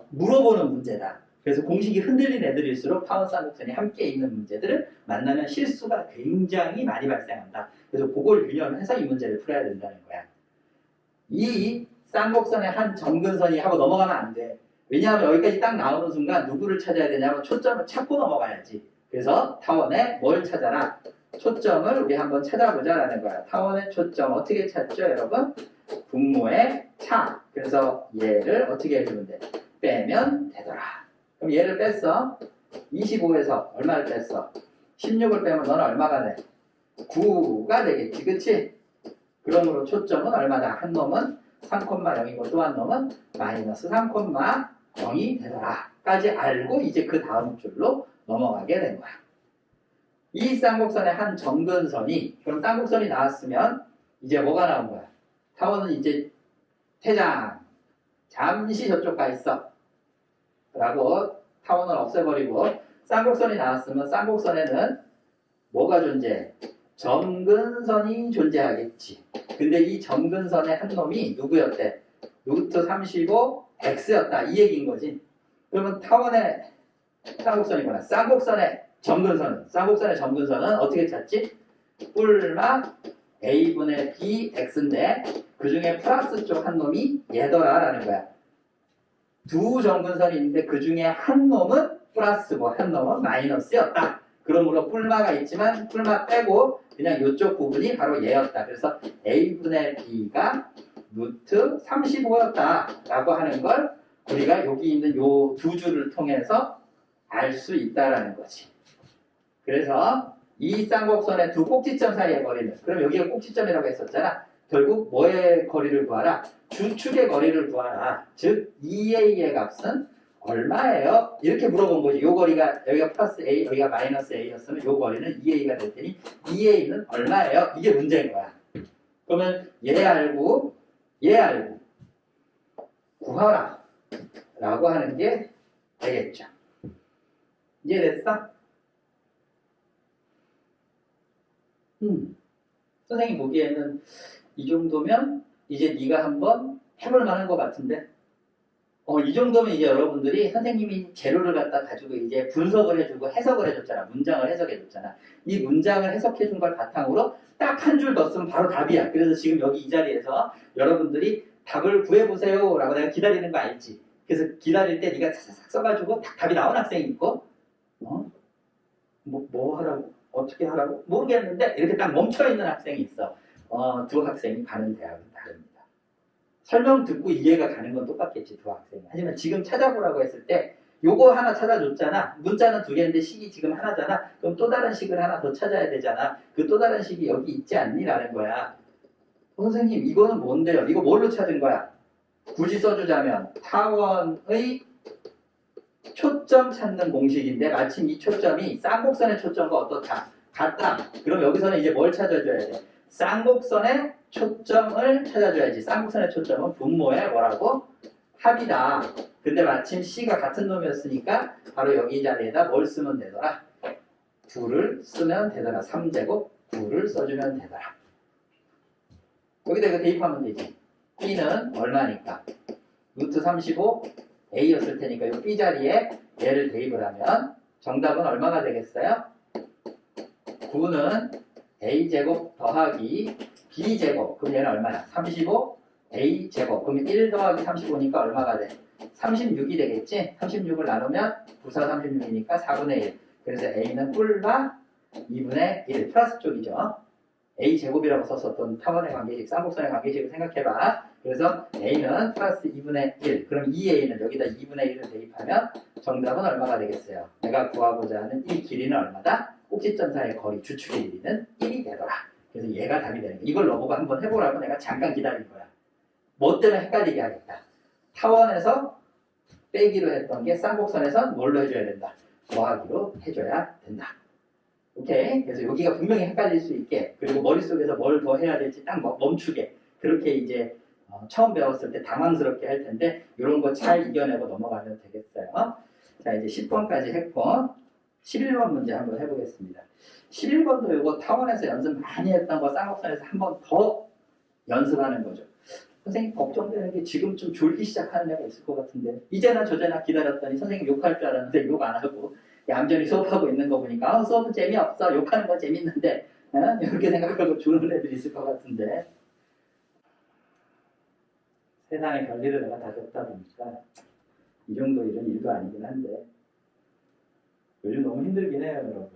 물어보는 문제다. 그래서 공식이 흔들린 애들일수록 타원 쌍곡선이 함께 있는 문제들을 만나면 실수가 굉장히 많이 발생한다. 그래서 그걸 유념해서 이 문제를 풀어야 된다는 거야. 이 쌍곡선의 한 점근선이 하고 넘어가면 안 돼. 왜냐하면 여기까지 딱 나오는 순간 누구를 찾아야 되냐면 초점을 찾고 넘어가야지. 그래서 타원에 뭘 찾아라? 초점을 우리 한번 찾아보자라는 거야. 타원의 초점 어떻게 찾죠, 여러분? 분모의 차. 그래서 얘를 어떻게 해주면 돼? 빼면 되더라. 그럼 얘를 뺐어. 25에서 얼마를 뺐어? 16을 빼면 너는 얼마가 돼? 9가 되겠지. 그치? 그러므로 초점은 얼마다? 한 놈은 3,0이고 또 한 놈은 마이너스 3,0이 되더라 까지 알고 이제 그 다음 줄로 넘어가게 된 거야. 이 쌍곡선의 한 점근선이, 그럼 쌍곡선이 나왔으면 이제 뭐가 나온 거야? 타원은 이제 퇴장, 잠시 저쪽 가 있어 라고 타원을 없애버리고, 쌍곡선이 나왔으면 쌍곡선에는 뭐가 존재해? 점근선이 존재하겠지. 근데 이 점근선의 한 놈이 누구였대? 루트 35 x였다 이 얘기인 거지. 그러면 타원의 쌍곡선이구나. 쌍곡선의 점근선은 어떻게 찾지? 뿔마 a분의 b x인데 그 중에 플러스 쪽 한 놈이 얘더라 라는 거야. 두 점근선이 있는데 그 중에 한 놈은 플러스고 한 놈은 마이너스였다. 그러므로 뿔마가 있지만 뿔마 빼고 그냥 이쪽 부분이 바로 얘였다. 그래서 a분의 b가 루트 35였다 라고 하는 걸 우리가 여기 있는 요 두 줄을 통해서 알 수 있다라는 거지. 그래서 이 쌍곡선의 두 꼭지점 사이의 거리는, 그럼 여기가 꼭지점이라고 했었잖아. 결국 뭐의 거리를 구하라? 주축의 거리를 구하라. 즉 2a의 값은 얼마예요? 이렇게 물어본 거지. 요 거리가 여기가 플러스 a, 여기가 마이너스 a였으면 요 거리는 2a가 될 테니 2a는 얼마예요? 이게 문제인 거야. 그러면 얘 알고 구하라 라고 하는 게 되겠죠. 이해됐어? 선생님 보기에는 이 정도면 이제 네가 한번 해볼 만한 것 같은데, 이 정도면 이제 여러분들이 선생님이 재료를 갖다 가지고 이제 분석을 해주고 해석을 해줬잖아. 문장을 해석해줬잖아. 이 문장을 해석해준 걸 바탕으로 딱 한 줄 더 쓰면 바로 답이야. 그래서 지금 여기 이 자리에서 여러분들이 답을 구해보세요 라고 내가 기다리는 거 알지? 그래서 기다릴 때 네가 싹 써가지고 딱 답이 나온 학생이 있고, 뭐 하라고? 어떻게 하라고? 모르겠는데 이렇게 딱 멈춰있는 학생이 있어. 두 학생이 가는 대학은 다릅니다. 설명 듣고 이해가 가는 건 똑같겠지, 두 학생이. 하지만 지금 찾아보라고 했을 때 요거 하나 찾아줬잖아. 문자는 두 개인데 식이 지금 하나잖아. 그럼 또 다른 식을 하나 더 찾아야 되잖아. 그 또 다른 식이 여기 있지 않니? 라는 거야. 선생님 이거는 뭔데요? 이거 뭘로 찾은 거야? 굳이 써주자면 타원의 초점 찾는 공식인데 마침 이 초점이 쌍곡선의 초점과 어떻다? 같다. 그럼 여기서는 이제 뭘 찾아줘야 돼? 쌍곡선의 초점을 찾아줘야지. 쌍곡선의 초점은 분모의 뭐라고? 합이다. 근데 마침 C가 같은 놈이었으니까 바로 여기 자리에다 뭘 쓰면 되더라? 9를 쓰면 되더라. 3제곱 9를 써주면 되더라. 여기다 이거 대입하면 되지. B는 얼마니까? 루트 35 A였을 테니까 이 B 자리에 얘를 대입을 하면 정답은 얼마가 되겠어요? 9는 A제곱 더하기 B제곱. 그럼 얘는 얼마야? 35 A제곱. 그럼 1 더하기 35니까 얼마가 돼? 36이 되겠지? 36을 나누면 9사 36이니까 4분의 1. 그래서 A는 뿔마 2분의 1. 플러스 쪽이죠. A제곱이라고 썼었던 타원의 관계식, 쌍곡선의 관계식을 생각해봐. 그래서 A는 플러스 2분의 1. 그럼 2A는 여기다 2분의 1을 대입하면 정답은 얼마가 되겠어요? 내가 구하고자 하는 이 길이는 얼마다? 꼭지점 사이의 거리, 주축의 길이는 1이 되더라. 그래서 얘가 답이 되는 거야. 이걸 너보고 한번 해보라고 내가 잠깐 기다린 거야. 뭐 때문에 헷갈리게 하겠다. 타원에서 빼기로 했던 게 쌍곡선에선 뭘로 해줘야 된다? 더하기로 해줘야 된다. 오케이? 그래서 여기가 분명히 헷갈릴 수 있게, 그리고 머릿속에서 뭘 더 해야 될지 딱 멈추게, 그렇게 이제 처음 배웠을 때 당황스럽게 할 텐데 이런 거 잘 이겨내고 넘어가면 되겠어요. 자, 이제 10번까지 했고 11번 문제 한번 해보겠습니다. 11번도 이거 타원에서 연습 많이 했던 거 쌍곡선에서 한 번 더 연습하는 거죠. 선생님 걱정되는 게 지금 좀 졸기 시작하는 애가 있을 것 같은데, 이제나 저제나 기다렸더니 선생님 욕할 줄 알았는데 욕 안 하고 얌전히 수업하고 있는 거 보니까 수업은 재미없어, 욕하는 거 재밌는데, 이렇게 생각하고 주는 애들이 있을 것 같은데, 세상에 별일을 내가 다 줬다 보니까 이 정도 일은 일도 아니긴 한데 요즘 너무 힘들긴 해요, 여러분.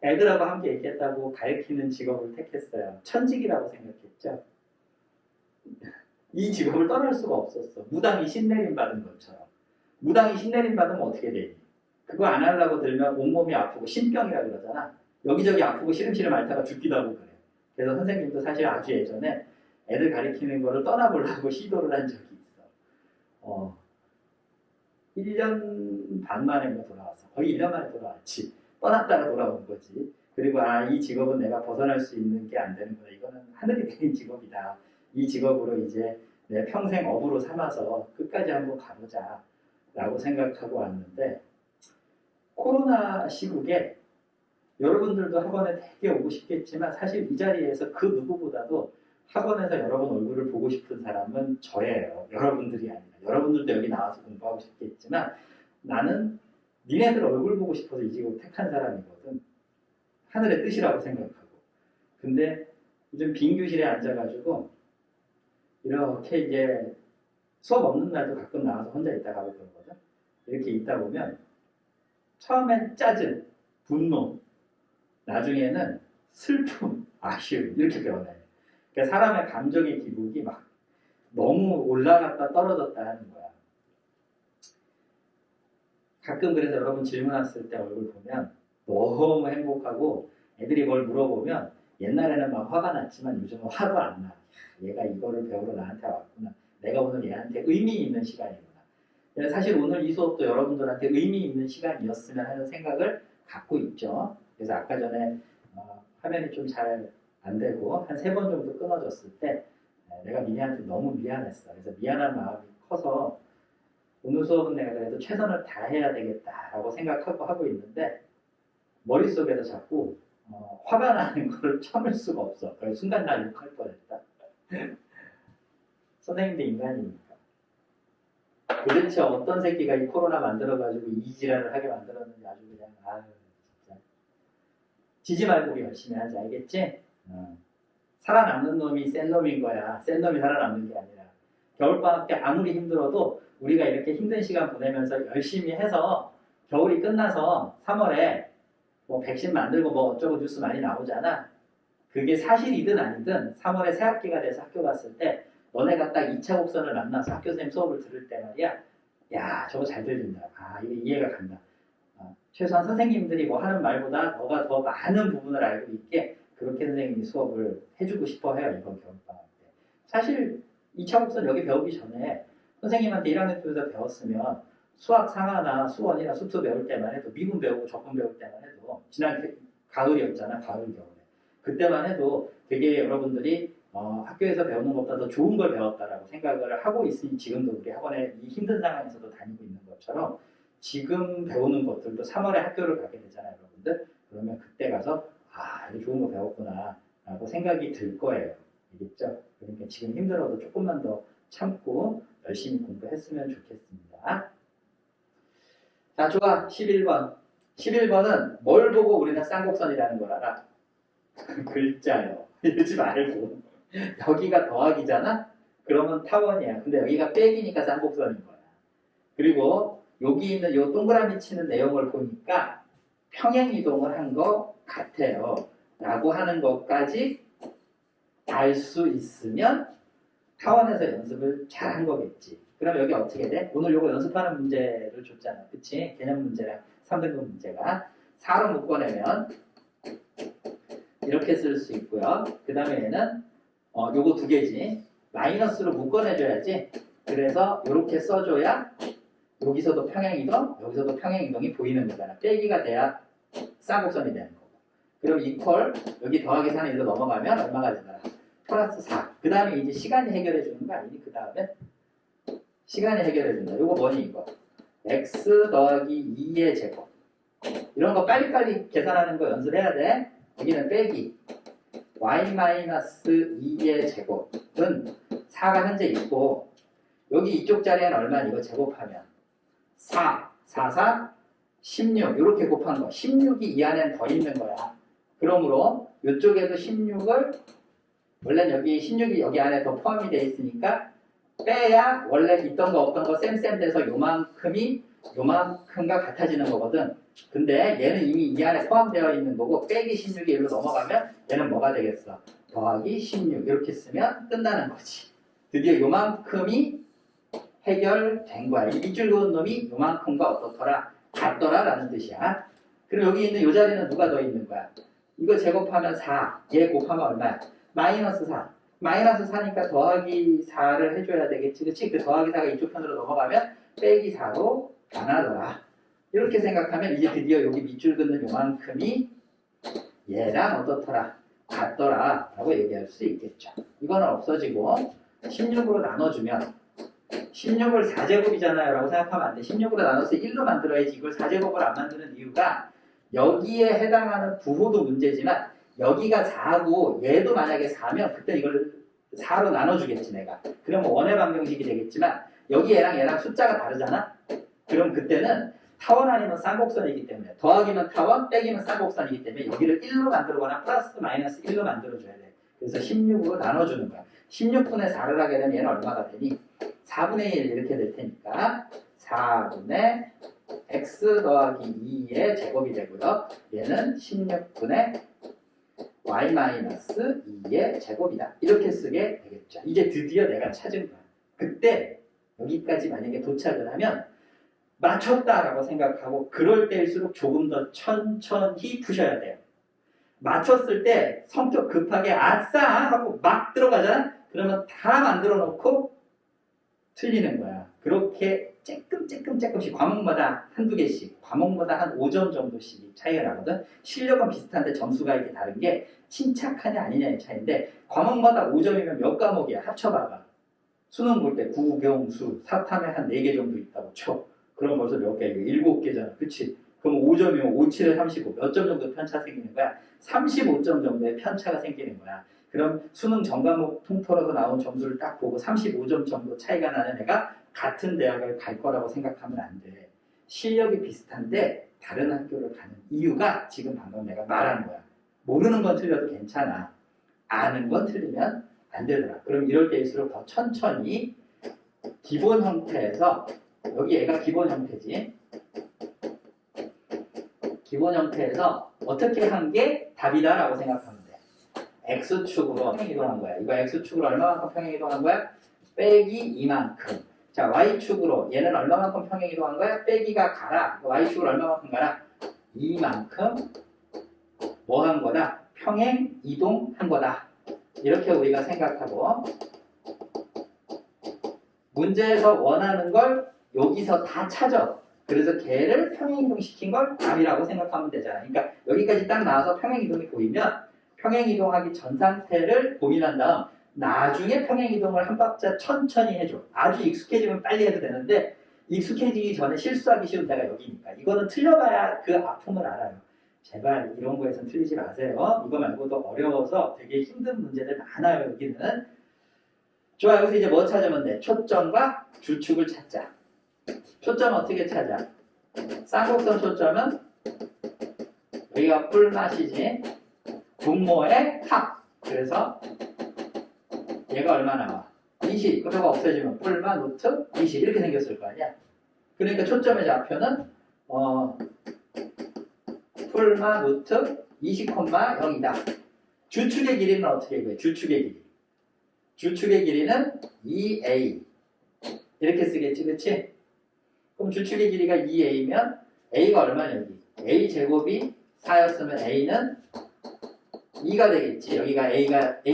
애들하고 함께 있겠다고 가르치는 직업을 택했어요. 천직이라고 생각했죠. 이 직업을 떠날 수가 없었어. 무당이 신내림 받은 것처럼. 무당이 신내림 받으면 어떻게 되니? 그거 안 하려고 들면 온몸이 아프고 신병이라 그러잖아. 여기저기 아프고 시름시름 앓다가 죽기도 하고 그래. 그래서 선생님도 사실 아주 예전에 애들 가리키는 거를 떠나보려고 시도를 한 적이 있어. 1년 반 만에 뭐 돌아왔어. 거의 1년 만에 돌아왔지. 떠났다가 돌아온 거지. 그리고 이 직업은 내가 벗어날 수 있는 게 안 되는구나. 이거는 하늘이 내린 직업이다. 이 직업으로 이제 내 평생 업으로 삼아서 끝까지 한번 가보자 라고 생각하고 왔는데, 코로나 시국에 여러분들도 학원에 되게 오고 싶겠지만 사실 이 자리에서 그 누구보다도 학원에서 여러분 얼굴을 보고 싶은 사람은 저예요. 여러분들이 아니라. 여러분들도 여기 나와서 공부하고 싶겠지만 나는 니네들 얼굴 보고 싶어서 이 직업을 택한 사람이거든. 하늘의 뜻이라고 생각하고. 근데 요즘 빈 교실에 앉아가지고 이렇게 이제 수업 없는 날도 가끔 나와서 혼자 있다 가고 그러거든. 이렇게 있다 보면 처음엔 짜증, 분노, 나중에는 슬픔, 아쉬움 이렇게 변해. 그러니까 사람의 감정의 기복이 막 너무 올라갔다 떨어졌다 하는 거야. 가끔 그래서 여러분 질문 왔을 때 얼굴 보면 너무 행복하고 애들이 뭘 물어보면 옛날에는 막 화가 났지만 요즘은 화도 안 나. 얘가 이거를 배우러 나한테 왔구나. 내가 오늘 얘한테 의미 있는 시간이구나. 사실 오늘 이 수업도 여러분들한테 의미 있는 시간이었으면 하는 생각을 갖고 있죠. 그래서 아까 전에 화면이 좀 잘 안 되고 한 3번 정도 끊어졌을 때 내가 니네한테 너무 미안했어. 그래서 미안한 마음이 커서 오늘 수업은 내가 그래도 최선을 다해야 되겠다라고 생각하고 하고 있는데 머릿속에서 자꾸 화가 나는 걸 참을 수가 없어. 그래서 순간 나 욕할 뻔했다. 선생님도 인간이니까. 도대체 어떤 새끼가 이 코로나 만들어가지고 이 지랄을 하게 만들었는지 아주 그냥 진짜 지지 말고 우리 열심히 하자. 알겠지? 살아남는 놈이 센 놈인 거야. 센 놈이 살아남는 게 아니라. 겨울방학 때 아무리 힘들어도 우리가 이렇게 힘든 시간 보내면서 열심히 해서 겨울이 끝나서 3월에 뭐 백신 만들고 뭐 어쩌고 뉴스 많이 나오잖아. 그게 사실이든 아니든 3월에 새 학기가 돼서 학교 갔을 때 너네가 딱 2차 곡선을 만나서 학교 선생님 수업을 들을 때 말이야. 야, 저거 잘 들린다. 이거 이해가 간다. 최소한 선생님들이 뭐 하는 말보다 너가 더 많은 부분을 알고 있게 그렇게 선생님이 수업을 해주고 싶어 해요. 이번 겨울방학 때. 사실 2차 곡선 여기 배우기 전에 선생님한테 1학년 때부터 배웠으면 수학 상하나 수원이나 수투 배울 때만 해도 미분 배우고 적분 배울 때만 해도 지난 가을이었잖아. 가을 겨울에. 그때만 해도 되게 여러분들이 학교에서 배우는 것보다 더 좋은 걸 배웠다라고 생각을 하고 있으니 지금도 우리 학원에 이 힘든 상황에서도 다니고 있는 것처럼 지금 배우는 것들도 3월에 학교를 가게 되잖아요. 여러분들. 그러면 그때 가서 이거 좋은 거 배웠구나 라고 생각이 들 거예요. 알겠죠? 그러니까 지금 힘들어도 조금만 더 참고 열심히 공부했으면 좋겠습니다. 자, 좋아. 11번. 11번은 뭘 보고 우리는 쌍곡선이라는 걸 알아? 글자요. 이러지 말고. 여기가 더하기잖아? 그러면 타원이야. 근데 여기가 빼기니까 쌍곡선인 거야. 그리고 여기 있는 요 동그라미 치는 내용을 보니까 평행이동을 한 거 같아요. 라고 하는 것까지 알 수 있으면 타원에서 연습을 잘 한 거겠지. 그럼 여기 어떻게 돼? 오늘 요거 연습하는 문제를 줬잖아. 그치? 개념 문제랑 3등급 문제가 4로 묶어내면 이렇게 쓸 수 있고요. 그 다음에 얘는 요거 2개지. 마이너스로 묶어내줘야지. 그래서 이렇게 써줘야 여기서도 평행이동, 여기서도 평행이동이 보이는 거잖아. 빼기가 돼야 쌍곡선이 되는 거고. 그럼 이퀄 여기 더하기 4는 이로 넘어가면 얼마가 되더라? 플러스 4. 그 다음에 이제 시간이 해결해 주는 거 아니니? 그 다음에 시간이 해결해 준다. 요거 뭐니 이거? x 더하기 2의 제곱. 이런 거 빨리빨리 계산하는 거 연습해야 돼. 여기는 빼기. y-2의 제곱은 4가 현재 있고 여기 이쪽 자리에는 얼마니? 이거 제곱하면 4, 4, 4, 16 이렇게 곱한 거. 16이 이 안에는 더 있는 거야. 그러므로 이쪽에도 16을 원래는 여기 16이 여기 안에 더 포함이 돼 있으니까 빼야 원래 있던 거 없던 거 쌤 돼서 요만큼이 요만큼과 같아지는 거거든. 근데 얘는 이미 이 안에 포함되어 있는 거고 빼기 16이 일로 넘어가면 얘는 뭐가 되겠어? 더하기 16 이렇게 쓰면 끝나는 거지. 드디어 요만큼이 해결된 거야. 이 밑줄 그은 놈이 요만큼과 어떻더라? 같더라 라는 뜻이야. 그럼 여기 있는 이 자리는 누가 더 있는 거야? 이거 제곱하면 4, 얘 곱하면 얼마야? 마이너스 4. 마이너스 4니까 더하기 4를 해줘야 되겠지. 그치? 그 더하기 4가 이쪽 편으로 넘어가면 빼기 4로 변하더라. 이렇게 생각하면 이제 드디어 여기 밑줄 긋는 요만큼이 얘랑 어떻더라? 같더라 라고 얘기할 수 있겠죠. 이거는 없어지고 16으로 나눠주면 16을 4제곱이잖아요 라고 생각하면 안 돼. 16으로 나눠서 1로 만들어야지. 이걸 4제곱을 안 만드는 이유가 여기에 해당하는 부호도 문제지만 여기가 4고 얘도 만약에 4면 그때 이걸 4로 나눠주겠지 내가. 그러면 원의 방정식이 되겠지만 여기 얘랑 숫자가 다르잖아. 그럼 그때는 타원 아니면 쌍곡선이기 때문에 더하기면 타원, 빼기면 쌍곡선이기 때문에 여기를 1로 만들거나 플러스 마이너스 1로 만들어줘야 돼. 그래서 16으로 나눠주는 거야. 16분의 4를 하게 되면 얘는 얼마가 되니? 4분의 1 이렇게 될 테니까 4분의 x 더하기 2의 제곱이 되고요. 얘는 16분의 y-2의 제곱이다. 이렇게 쓰게 되겠죠. 이제 드디어 내가 찾은 거야. 그때 여기까지 만약에 도착을 하면 맞췄다라고 생각하고 그럴 때일수록 조금 더 천천히 푸셔야 돼요. 맞췄을 때 성격 급하게 아싸 하고 막 들어가잖아. 그러면 다 만들어 놓고 틀리는 거야. 그렇게 조금씩 과목마다 한두 개씩, 과목마다 한 5점 정도씩 차이가 나거든. 실력은 비슷한데 점수가 이렇게 다른 게 침착하냐 아니냐의 차이인데 과목마다 5점이면 몇 과목이야? 합쳐봐봐. 수능 볼 때 국영수, 사탐에 한 4개 정도 있다고 쳐. 그럼 벌써 몇 개? 7개잖아. 그치? 그럼 5점이면 5, 7에 35. 몇 점 정도 편차 생기는 거야? 35점 정도의 편차가 생기는 거야. 그럼 수능 전과목 통틀어서 나온 점수를 딱 보고 35점 정도 차이가 나는 애가 같은 대학을 갈 거라고 생각하면 안 돼. 실력이 비슷한데 다른 학교를 가는 이유가 지금 방금 내가 말한 거야. 모르는 건 틀려도 괜찮아. 아는 건 틀리면 안 되더라. 그럼 이럴 때일수록 더 천천히 기본 형태에서 여기 얘가 기본 형태지. 기본 형태에서 어떻게 한 게 답이다라고 생각하면 돼. X축으로 평행 이동한 거야. 이거 X축으로 얼마만큼 평행 이동한 거야? 빼기 이만큼. 자, Y축으로 얘는 얼마만큼 평행 이동한 거야? 빼기가 가라. Y축으로 얼마만큼 가라? 이만큼 뭐 한 거다? 평행 이동한 거다. 이렇게 우리가 생각하고 문제에서 원하는 걸 여기서 다 찾아. 그래서 걔를 평행이동시킨 걸 답이라고 생각하면 되잖아. 그러니까 여기까지 딱 나와서 평행이동이 보이면 평행이동하기 전 상태를 고민한 다음 나중에 평행이동을 한 박자 천천히 해줘. 아주 익숙해지면 빨리 해도 되는데 익숙해지기 전에 실수하기 쉬운 데가 여기니까. 이거는 틀려봐야 그 아픔을 알아요. 제발 이런 거에선 틀리지 마세요. 이거 말고도 어려워서 되게 힘든 문제들 많아요. 여기는. 좋아, 여기서 이제 뭐 찾으면 돼? 초점과 주축을 찾자. 초점 어떻게 찾아? 쌍곡선 초점은 여기가 뿔맛이지. 분모의 합. 그래서 얘가 얼마 나와? 20. 그러고 없애주면 뿔맛 루트 20 이렇게 생겼을 거 아니야? 그러니까 초점의 좌표는 뿔맛 루트 20,0이다. 주축의 길이는 어떻게 구해? 주축의 길이. 주축의 길이는 2a. 이렇게 쓰겠지, 그치? 그럼 주축의 길이가 2a면 a가 얼마냐 여기? a 제곱이 4였으면 a는 2가 되겠지. 여기가 a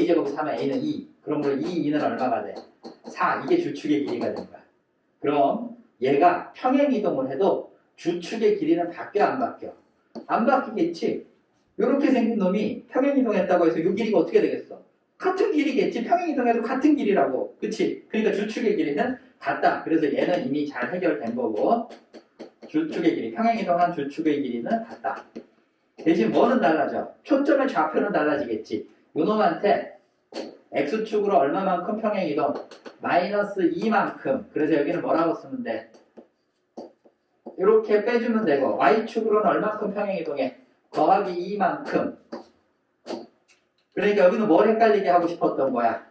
제곱이 4면 a는 2. 그러므로 2는 얼마가 돼? 4. 이게 주축의 길이가 된 거야. 그럼 얘가 평행 이동을 해도 주축의 길이는 바뀌어 안 바뀌어? 안 바뀌겠지. 이렇게 생긴 놈이 평행 이동했다고 해서 이 길이가 어떻게 되겠어? 같은 길이겠지. 평행 이동해도 같은 길이라고. 그치? 그러니까 주축의 길이는 같다. 그래서 얘는 이미 잘 해결된 거고 주축의 길이, 평행 이동한 주축의 길이는 같다. 대신 뭐는 달라져? 초점의 좌표는 달라지겠지. 요놈한테 X축으로 얼마만큼 평행 이동? 마이너스 2만큼. 그래서 여기는 뭐라고 쓰면 돼? 이렇게 빼주면 되고 Y축으로는 얼마만큼 평행 이동해? 더하기 2만큼. 그러니까 여기는 뭘 헷갈리게 하고 싶었던 거야?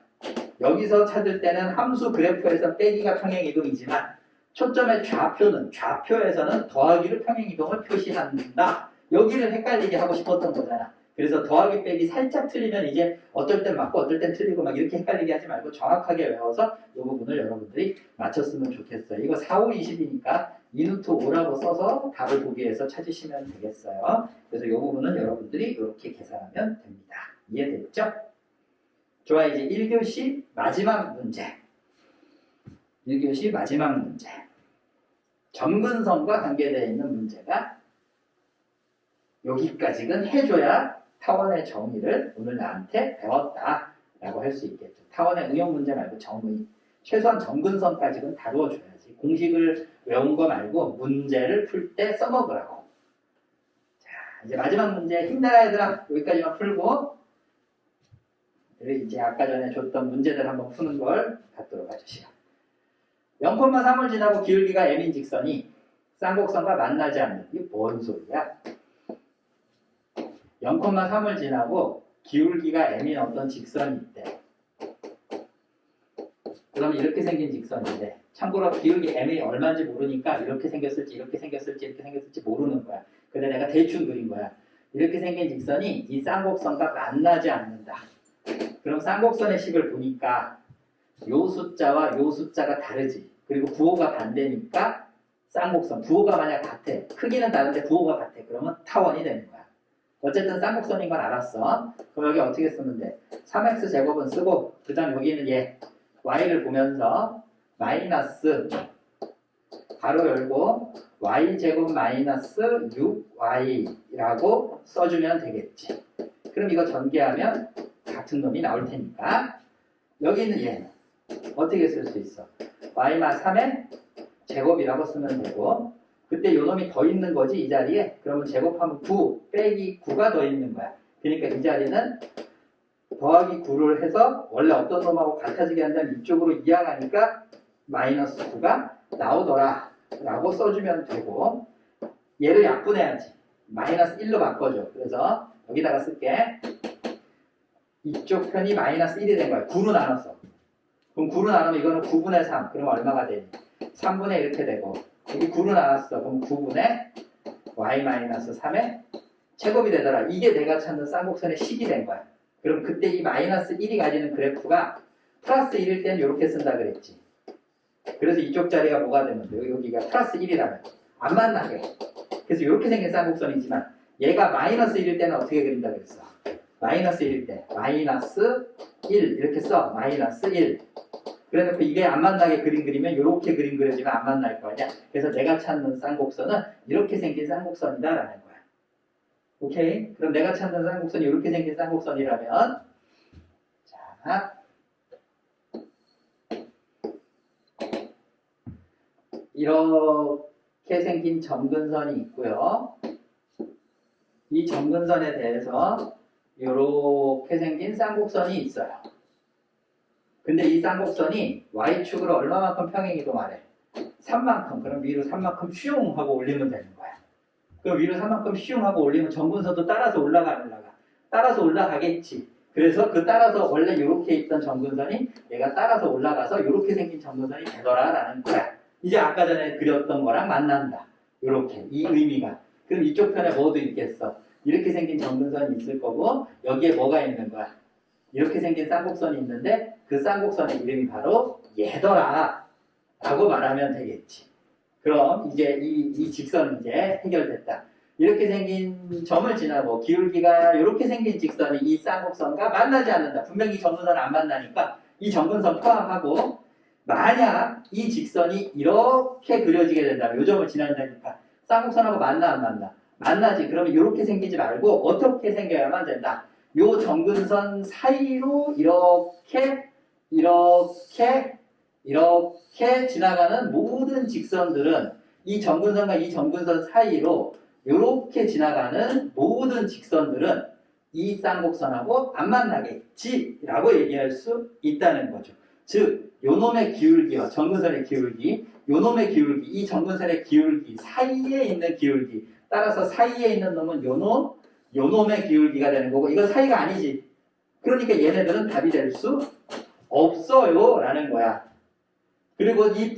여기서 찾을 때는 함수 그래프에서 빼기가 평행이동이지만 초점의 좌표에서는 더하기로 평행이동을 표시한다. 여기를 헷갈리게 하고 싶었던 거잖아. 그래서 더하기 빼기 살짝 틀리면 이제 어떨 땐 맞고 어떨 땐 틀리고 막 이렇게 헷갈리게 하지 말고 정확하게 외워서 이 부분을 여러분들이 맞췄으면 좋겠어요. 이거 4, 5, 20이니까 2루트 5라고 써서 답을 보기 위해서 찾으시면 되겠어요. 그래서 이 부분은 여러분들이 이렇게 계산하면 됩니다. 이해됐죠? 좋아, 이제 1교시 마지막 문제. 1교시 마지막 문제. 점근선과 관계되어 있는 문제가 여기까지는 해줘야 타원의 정의를 오늘 나한테 배웠다라고 할 수 있겠죠. 타원의 응용 문제 말고 정의. 최소한 점근선까지는 다루어줘야지. 공식을 외운 거 말고 문제를 풀 때 써먹으라고. 자, 이제 마지막 문제 힘내라 얘들아. 여기까지만 풀고 그리고 이제 아까 전에 줬던 문제들 한번 푸는 걸 갖도록 하시죠. 0,3을 지나고 기울기가 m인 직선이 쌍곡선과 만나지 않는 이게 뭔 소리야? 0,3을 지나고 기울기가 m인 어떤 직선이 있대. 그럼 이렇게 생긴 직선인데 참고로 기울기 m이 얼마인지 모르니까 이렇게 생겼을지 이렇게 생겼을지 이렇게 생겼을지 모르는 거야. 근데 내가 대충 그린 거야. 이렇게 생긴 직선이 이 쌍곡선과 만나지 않는다. 그럼 쌍곡선의 식을 보니까 요 숫자와 요 숫자가 다르지. 그리고 부호가 반대니까 쌍곡선. 부호가 만약 같아. 크기는 다른데 부호가 같아. 그러면 타원이 되는 거야. 어쨌든 쌍곡선인 건 알았어. 그럼 여기 어떻게 쓰면 돼? 3x 제곱은 쓰고 그 다음 여기는 얘 y를 보면서 마이너스 가로 열고 y제곱 마이너스 6y라고 써주면 되겠지. 그럼 이거 전개하면 같은 놈이 나올 테니까 여기는 얘 어떻게 쓸 수 있어? y-3의 제곱이라고 쓰면 되고 그때 요 놈이 더 있는 거지 이 자리에. 그러면 제곱하면 9 빼기 9가 더 있는 거야. 그러니까 이 자리는 더하기 9를 해서 원래 어떤 놈하고 같아지게 한다면 이쪽으로 이항하니까 마이너스 9가 나오더라 라고 써주면 되고 얘를 약분해야지. 마이너스 1로 바꿔줘. 그래서 여기다가 쓸게. 이쪽 편이 마이너스 1이 된 거야. 9로 나눴어. 그럼 9로 나누면 이거는 9분의 3. 그럼 얼마가 되니? 3분의 이렇게 되고 여기 9로 나눴어. 그럼 9분의 y-3의 제곱이 되더라. 이게 내가 찾는 쌍곡선의 식이 된 거야. 그럼 그때 이 마이너스 1이 가지는 그래프가 플러스 1일 때는 이렇게 쓴다 그랬지. 그래서 이쪽 자리가 뭐가 되면 돼? 여기가 플러스 1이라면 안 만나게. 그래서 이렇게 생긴 쌍곡선이지만 얘가 마이너스 1일 때는 어떻게 그린다 그랬어? 마이너스 1일 때 마이너스 1 이렇게 써. 마이너스 1. 그래서 이게 안 만나게 그림 그리면 이렇게 그림 그려지면 안 만날 거 아니야. 그래서 내가 찾는 쌍곡선은 이렇게 생긴 쌍곡선이다 라는 거야. 오케이? 그럼 내가 찾는 쌍곡선이 이렇게 생긴 쌍곡선이라면 자 이렇게 생긴 점근선이 있고요. 이 점근선에 대해서 이렇게 생긴 쌍곡선이 있어요. 근데 이 쌍곡선이 y축으로 얼마만큼 평행이동하래? 3만큼. 그럼 위로 3만큼 슝 하고 올리면 되는 거야. 그럼 위로 3만큼 슝 하고 올리면 점근선도 따라서 올라가 안 올라가? 따라서 올라가겠지. 그래서 그 따라서 원래 이렇게 있던 점근선이 얘가 따라서 올라가서 이렇게 생긴 점근선이 되더라 라는 거야. 이제 아까 전에 그렸던 거랑 만난다. 이렇게 이 의미가. 그럼 이쪽 편에 뭐도 있겠어? 이렇게 생긴 점근선이 있을 거고 여기에 뭐가 있는 거야? 이렇게 생긴 쌍곡선이 있는데 그 쌍곡선의 이름이 바로 얘더라 라고 말하면 되겠지. 그럼 이제 이 직선은 이제 해결됐다. 이렇게 생긴 점을 지나고 기울기가 이렇게 생긴 직선이 이 쌍곡선과 만나지 않는다. 분명히 점근선은 안 만나니까 이 점근선 포함하고 만약 이 직선이 이렇게 그려지게 된다면 이 점을 지난다니까 쌍곡선하고 만나 안 만나? 만나지. 그러면 이렇게 생기지 말고 어떻게 생겨야만 된다. 요 점근선 사이로 이렇게 지나가는 모든 직선들은 이 점근선과 이 점근선 사이로 이렇게 지나가는 모든 직선들은 이 쌍곡선하고 안 만나겠지라고 얘기할 수 있다는 거죠. 즉, 요놈의 기울기와 점근선의 기울기, 요놈의 기울기, 이 점근선의 기울기 사이에 있는 기울기, 따라서 사이에 있는 놈은 요놈의 기울기가 되는 거고, 이건 사이가 아니지. 그러니까 얘네들은 답이 될 수 없어요 라는 거야. 그리고 이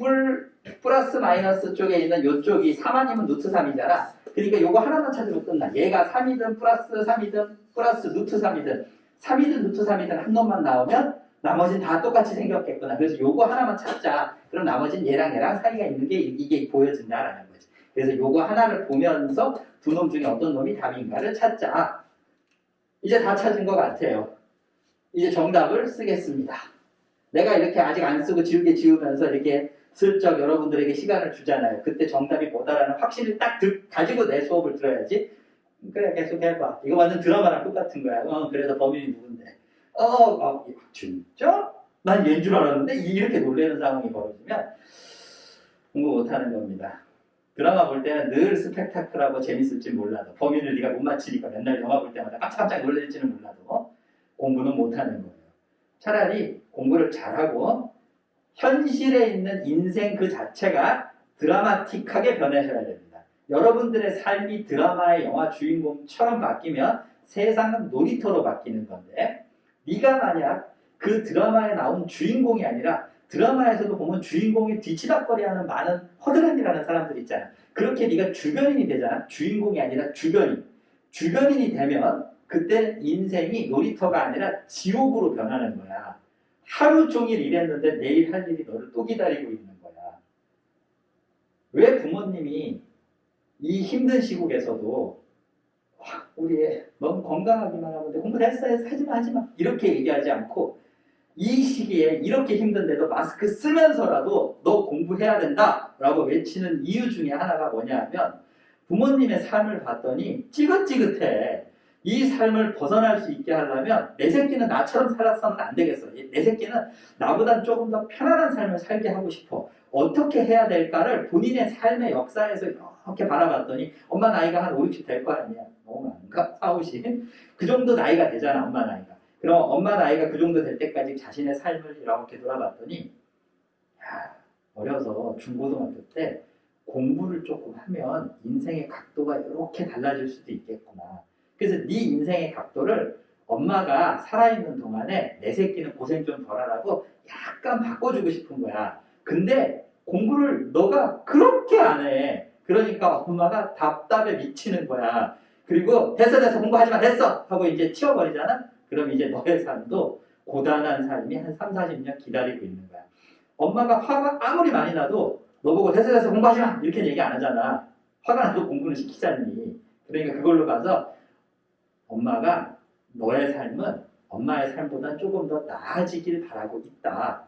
플러스 마이너스 쪽에 있는 요쪽이 3 아니면 루트 3이잖아. 그러니까 요거 하나만 찾으면 끝나. 얘가 3이든 플러스 3이든 플러스 루트 3이든 3이든 루트 3이든 한 놈만 나오면 나머지는 다 똑같이 생겼겠구나. 그래서 요거 하나만 찾자. 그럼 나머지는 얘랑 사이가 있는 게 이게 보여진다라는 거지. 그래서 요거 하나를 보면서 두 놈 중에 어떤 놈이 답인가를 찾자. 이제 다 찾은 것 같아요. 이제 정답을 쓰겠습니다. 내가 이렇게 아직 안 쓰고 지우개 지우면서 이렇게 슬쩍 여러분들에게 시간을 주잖아요. 그때 정답이 뭐다라는 확신을 딱 가지고 내 수업을 들어야지. 그래, 계속 해봐. 이거 완전 드라마랑 똑같은 거야. 그래서 범인이 누군데. 진짜? 난 얘인 줄 알았는데 이렇게 놀라는 상황이 벌어지면 공부 못하는 겁니다. 드라마 볼 때는 늘 스펙타클하고 재밌을지 몰라도 범인을 네가 못 맞히니까 맨날 영화 볼 때마다 깜짝깜짝 놀랄지는 몰라도 공부는 못하는 거예요. 차라리 공부를 잘하고 현실에 있는 인생 그 자체가 드라마틱하게 변하셔야 됩니다. 여러분들의 삶이 드라마의 영화 주인공처럼 바뀌면 세상은 놀이터로 바뀌는 건데 네가 만약 그 드라마에 나온 주인공이 아니라 드라마에서도 보면 주인공이 뒤치다거리하는 많은 허드렛이라는 사람들 있잖아. 그렇게 네가 주변인이 되잖아. 주인공이 아니라 주변인. 주변인이 되면 그때 인생이 놀이터가 아니라 지옥으로 변하는 거야. 하루 종일 일했는데 내일 할 일이 너를 또 기다리고 있는 거야. 왜 부모님이 이 힘든 시국에서도 우리 애 너무 건강하기만 하면 돼. 공부 됐어 하지마 이렇게 얘기하지 않고 이 시기에 이렇게 힘든데도 마스크 쓰면서라도 너 공부해야 된다 라고 외치는 이유 중에 하나가 뭐냐 하면 부모님의 삶을 봤더니 찌긋찌긋해. 이 삶을 벗어날 수 있게 하려면 내 새끼는 나처럼 살았으면 안 되겠어. 내 새끼는 나보다 조금 더 편안한 삶을 살게 하고 싶어. 어떻게 해야 될까를 본인의 삶의 역사에서 이렇게 바라봤더니 엄마 나이가 한 5, 60 될 거 아니야. 너무 많은가? 4, 50? 그 정도 나이가 되잖아, 엄마 나이가. 그럼 엄마 나이가 그 정도 될 때까지 자신의 삶을 이렇게 돌아봤더니 야, 어려서 중고등학교 때 공부를 조금 하면 인생의 각도가 이렇게 달라질 수도 있겠구나. 그래서 네 인생의 각도를 엄마가 살아있는 동안에 내 새끼는 고생 좀 덜 하라고 약간 바꿔주고 싶은 거야. 근데 공부를 너가 그렇게 안 해. 그러니까 엄마가 답답해 미치는 거야. 그리고 됐어 공부하지마 됐어 하고 이제 치워버리잖아. 그럼 이제 너의 삶도 고단한 삶이 한 3, 40년 기다리고 있는 거야. 엄마가 화가 아무리 많이 나도 너보고 됐어 공부하지마 이렇게 얘기 안 하잖아. 화가 나도 공부는 시키잖니. 그러니까 그걸로 가서 엄마가 너의 삶은 엄마의 삶보다 조금 더 나아지길 바라고 있다.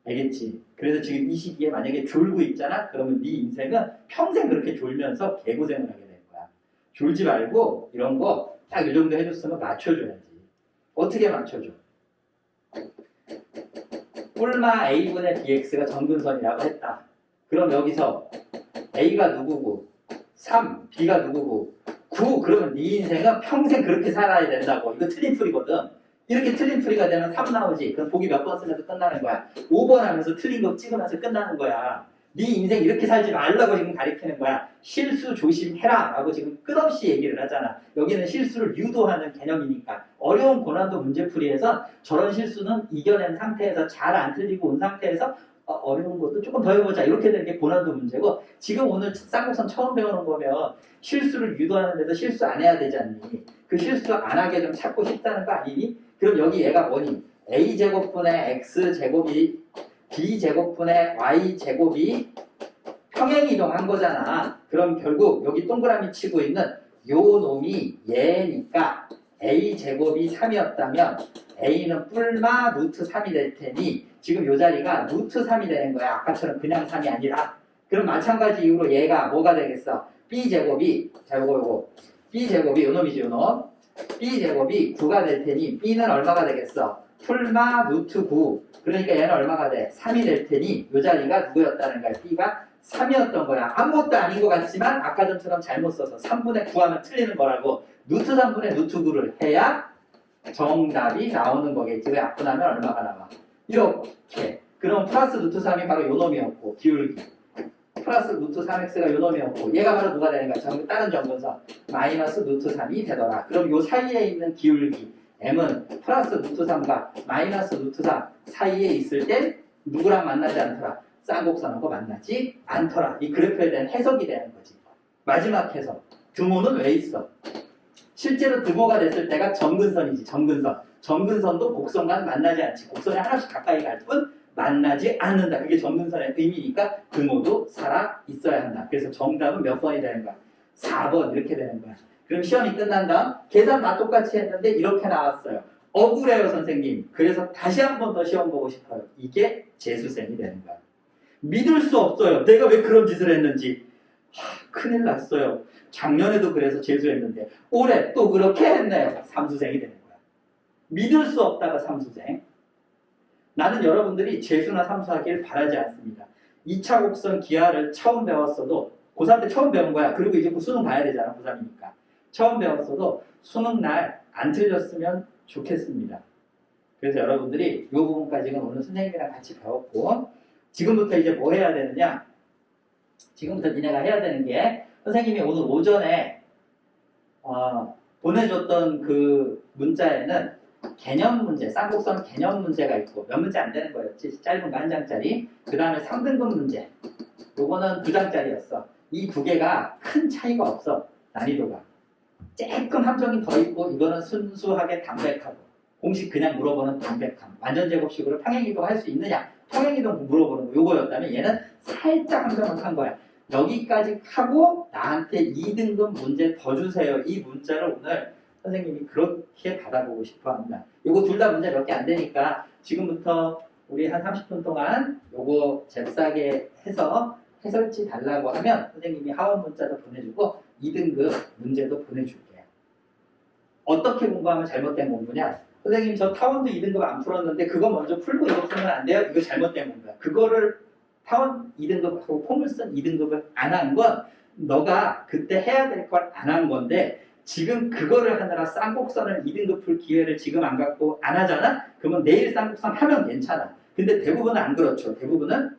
알겠지? 그래서 지금 이 시기에 만약에 졸고 있잖아? 그러면 네 인생은 평생 그렇게 졸면서 개고생을 하게 될 거야. 졸지 말고 이런 거 딱 이 정도 해줬으면 맞춰줘야지. 어떻게 맞춰줘? 뿔마 a분의 bx가 정근선이라고 했다. 그럼 여기서 a가 누구고 3, b가 누구고 9 그러면 네 인생은 평생 그렇게 살아야 된다고. 이거 틀린 풀이거든. 이렇게 틀린 풀이가 되면 3 나오지. 그럼 보기 몇 번 쓰면서 끝나는 거야. 5번 하면서 틀린 거 찍으면서 끝나는 거야. 네 인생 이렇게 살지 말라고 지금 가르치는 거야. 실수 조심해라 라고 지금 끝없이 얘기를 하잖아. 여기는 실수를 유도하는 개념이니까 어려운 고난도 문제풀이에서 저런 실수는 이겨낸 상태에서 잘 안 틀리고 온 상태에서 어려운 것도 조금 더 해보자 이렇게 되는 게 고난도 문제고 지금 오늘 쌍곡선 처음 배우는 거면 실수를 유도하는 데서 실수 안 해야 되지 않니? 그 실수 안 하게 좀 찾고 싶다는 거 아니니? 그럼 여기 얘가 뭐니? a제곱분의 x제곱이 b제곱분의 y제곱이 평행이동한 거잖아. 그럼 결국 여기 동그라미 치고 있는 요 놈이 얘니까 a제곱이 3이었다면 a는 뿔마 루트 3이 될 테니 지금 요 자리가 루트 3이 되는 거야. 아까처럼 그냥 3이 아니라. 그럼 마찬가지 이유로 얘가 뭐가 되겠어? b제곱이 자 요거 b제곱이 요 놈이지 요 놈. b제곱이 9가 될 테니 b는 얼마가 되겠어? 뿔마 루트 9. 그러니까 얘는 얼마가 돼? 3이 될 테니 요 자리가 누구였다는 거야? b가 3이었던 거야. 아무것도 아닌 것 같지만 아까 전처럼 잘못 써서 3분의 9 하면 틀리는 거라고 루트 3분의 루트 9를 해야 정답이 나오는 거겠지. 왜 앞분하면 얼마가 나와? 이렇게. 그럼 플러스 루트 3이 바로 요 놈이었고 기울기. 플러스 루트 3x가 요 놈이었고 얘가 바로 누가 되는 거야? 다른 정근선 마이너스 루트 3이 되더라. 그럼 요 사이에 있는 기울기 m은 플러스 루트 3과 마이너스 루트 3 사이에 있을 때 누구랑 만나지 않더라? 쌍곡선하고 만나지 않더라. 이 그래프에 대한 해석이 되는 거지. 마지막 해석. 등호는 왜 있어? 실제로 등호가 됐을 때가 점근선이지. 점근선. 점근선도 곡선과는 만나지 않지. 곡선이 하나씩 가까이 갈 뿐 만나지 않는다. 그게 점근선의 의미니까 등호도 살아 있어야 한다. 그래서 정답은 몇 번이 되는 거야? 4번 이렇게 되는 거야. 그럼 시험이 끝난 다음 계산 다 똑같이 했는데 이렇게 나왔어요. 억울해요 선생님. 그래서 다시 한 번 더 시험 보고 싶어요. 이게 재수생이 되는 거야. 믿을 수 없어요. 내가 왜 그런 짓을 했는지. 큰일 났어요. 작년에도 그래서 재수했는데 올해 또 그렇게 했네요. 삼수생이 되는 거야. 믿을 수 없다가 삼수생. 나는 여러분들이 재수나 삼수하기를 바라지 않습니다. 2차 곡선 기하를 처음 배웠어도 고3 때 처음 배운 거야. 그리고 이제 수능 봐야 되잖아. 고3이니까. 처음 배웠어도 수능 날 안 틀렸으면 좋겠습니다. 그래서 여러분들이 이 부분까지는 오늘 선생님이랑 같이 배웠고 지금부터 이제 뭐 해야 되느냐? 지금부터 니네가 해야 되는 게 선생님이 오늘 오전에 보내줬던 그 문자에는 개념 문제, 쌍곡선 개념 문제가 있고 몇 문제 안 되는 거였지. 짧은 거 한 장짜리. 그 다음에 3등급 문제. 요거는 2장짜리였어. 이 두 개가 큰 차이가 없어. 난이도가. 조금 함정이 더 있고 이거는 순수하게 담백하고 공식 그냥 물어보는 담백함. 완전 제곱식으로 평행이동 할 수 있느냐? 평행이동 물어보는 거 요거였다면 얘는 살짝 함정을 한 거야. 여기까지 하고 나한테 2등급 문제 더 주세요. 이 문자를 오늘 선생님이 그렇게 받아보고 싶어 합니다. 요거 둘 다 문제 몇 개 안 되니까 지금부터 우리 한 30분 동안 요거 잽싸게 해서 해설지 달라고 하면 선생님이 하원 문자도 보내주고 2등급 문제도 보내줄게요. 어떻게 공부하면 잘못된 공부냐? 선생님 저 타원도 2등급 안 풀었는데 그거 먼저 풀고 이거 풀면 안 돼요? 이거 잘못된 공부야. 그거를 타원 2등급하고 포물선 2등급을 안 한 건 너가 그때 해야 될 걸 안 한 건데 지금 그거를 하느라 쌍곡선을 2등급 풀 기회를 지금 안 갖고 안 하잖아? 그러면 내일 쌍곡선 하면 괜찮아. 근데 대부분은 안 그렇죠. 대부분은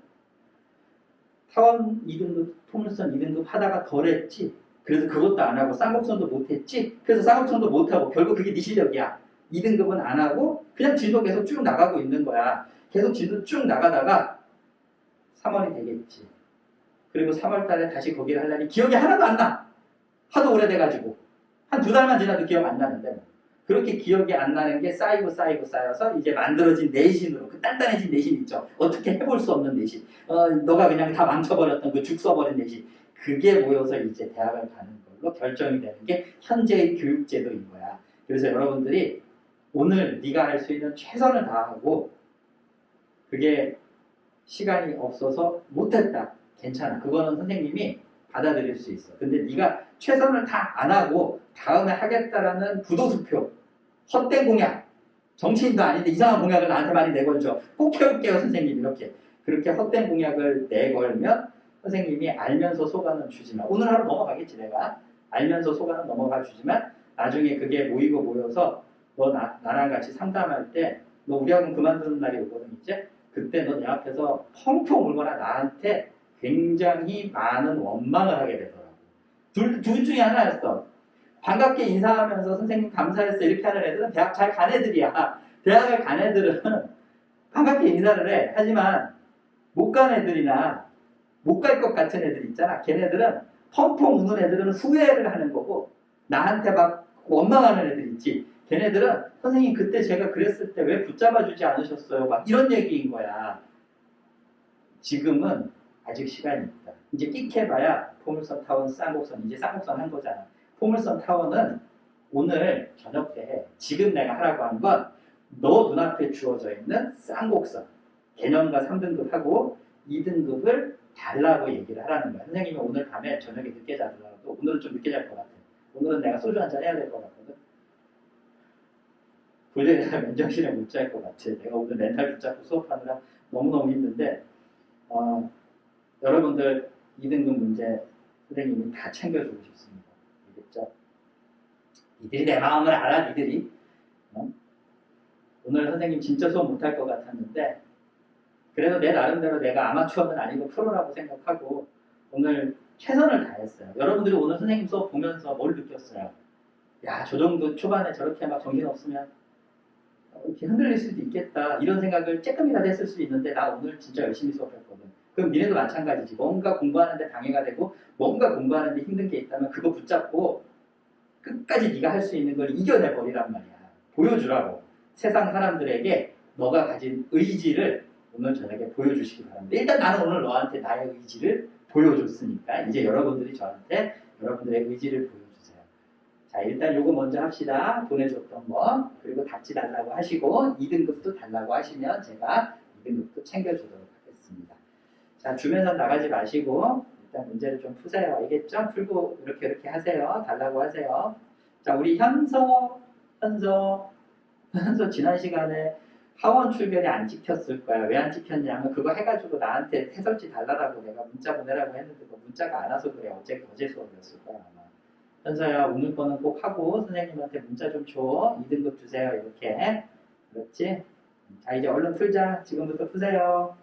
타원 2등급, 포물선 2등급 하다가 덜 했지. 그래서 그것도 안 하고 쌍곡선도 못 했지. 그래서 쌍곡선도 못 하고 결국 그게 네 실력이야. 2등급은 안 하고 그냥 진도 계속 쭉 나가고 있는 거야. 계속 진도 쭉 나가다가 3월이 되겠지. 그리고 3월 달에 다시 거기를 하려니 기억이 하나도 안 나. 하도 오래돼가지고. 한 2달만 지나도 기억 안 나는데. 그렇게 기억이 안 나는 게 쌓이고 쌓여서 이제 만들어진 내신으로 그 단단해진 내신 있죠. 어떻게 해볼 수 없는 내신. 너가 그냥 다 망쳐버렸던 그 죽 써버린 내신. 그게 모여서 이제 대학을 가는 걸로 결정이 되는 게 현재의 교육제도인 거야. 그래서 여러분들이 오늘 네가 할 수 있는 최선을 다하고 그게 시간이 없어서 못했다. 괜찮아. 그거는 선생님이 받아들일 수 있어. 근데 네가 최선을 다 안 하고 다음에 하겠다라는 부도수표, 헛된 공약, 정치인도 아닌데 이상한 공약을 나한테 많이 내걸죠. 꼭 해올게요 선생님 이렇게. 그렇게 헛된 공약을 내걸면 선생님이 알면서 속아는 주지만 오늘 하루 넘어가겠지 내가. 알면서 속아는 넘어가 주지만 나중에 그게 모이고 모여서 너 나랑 같이 상담할 때 너 우리 학원 그만두는 날이 오거든 이제. 그때 너 내 앞에서 펑펑 울거나 나한테 굉장히 많은 원망을 하게 되더라고. 둘 중에 하나였어. 반갑게 인사하면서 선생님 감사했어 이렇게 하는 애들은 대학 잘 간 애들이야. 대학을 간 애들은 반갑게 인사를 해. 하지만 못 간 애들이나 못 갈 것 같은 애들 있잖아. 걔네들은 펑펑 우는 애들은 후회를 하는 거고 나한테 막 원망하는 애들 있지. 걔네들은 선생님 그때 제가 그랬을 때 왜 붙잡아주지 않으셨어요? 막 이런 얘기인 거야. 지금은 아직 시간이 있다. 이제 끽해봐야 포물선 타원 쌍곡선 이제 쌍곡선 한 거잖아. 포물선 타원은 오늘 저녁 때 지금 내가 하라고 한 건 너 눈앞에 주어져 있는 쌍곡선 개념과 3등급하고 2등급을 달라고 얘기를 하라는 거야. 선생님이 오늘 밤에 저녁에 늦게 자더라도 오늘은 좀 늦게 잘 것 같아. 오늘은 내가 소주 한잔 해야 될 것 같거든. 도저히 내가 맨정신에 못 잘 것 같아. 내가 오늘 멘탈 붙잡고 수업하느라 너무너무 힘든데 여러분들 2등급 문제 선생님이 다 챙겨주고 싶습니다. 알겠죠? 니들이 내 마음을 알아, 니들이. 오늘 선생님 진짜 수업 못할 것 같았는데 그래도 내 나름대로 내가 아마추어는 아니고 프로라고 생각하고 오늘 최선을 다했어요. 여러분들이 오늘 선생님 수업 보면서 뭘 느꼈어요? 야, 저 정도 초반에 저렇게 막 정신없으면 이렇게 흔들릴 수도 있겠다. 이런 생각을 조금이라도 했을 수 있는데 나 오늘 진짜 열심히 수업했거든. 그럼 니네도 마찬가지지. 뭔가 공부하는데 방해가 되고 뭔가 공부하는데 힘든 게 있다면 그거 붙잡고 끝까지 네가 할 수 있는 걸 이겨내버리란 말이야. 보여주라고. 세상 사람들에게 너가 가진 의지를 오늘 저녁에 보여주시기 바랍니다. 일단 나는 오늘 너한테 나의 의지를 보여줬으니까 이제 여러분들이 저한테 여러분들의 의지를 보여주세요. 자, 일단 요거 먼저 합시다. 보내줬던 거. 그리고 답지 달라고 하시고 2등급도 달라고 하시면 제가 2등급도 챙겨주도록 하겠습니다. 자, 주면서 나가지 마시고 일단 문제를 좀 푸세요. 알겠죠? 풀고 이렇게 하세요. 달라고 하세요. 자, 우리 현서 지난 시간에 하원 출결이 안 찍혔을 거야. 왜 안 찍혔냐면 그거 해가지고 나한테 해설지 달라고 내가 문자 보내라고 했는데 그 문자가 안 와서 그래. 어제 수업이었을 거야 아마. 현서야 오늘 거는 꼭 하고 선생님한테 문자 좀 줘. 2등급 주세요. 이렇게. 그렇지? 자, 이제 얼른 풀자. 지금부터 푸세요.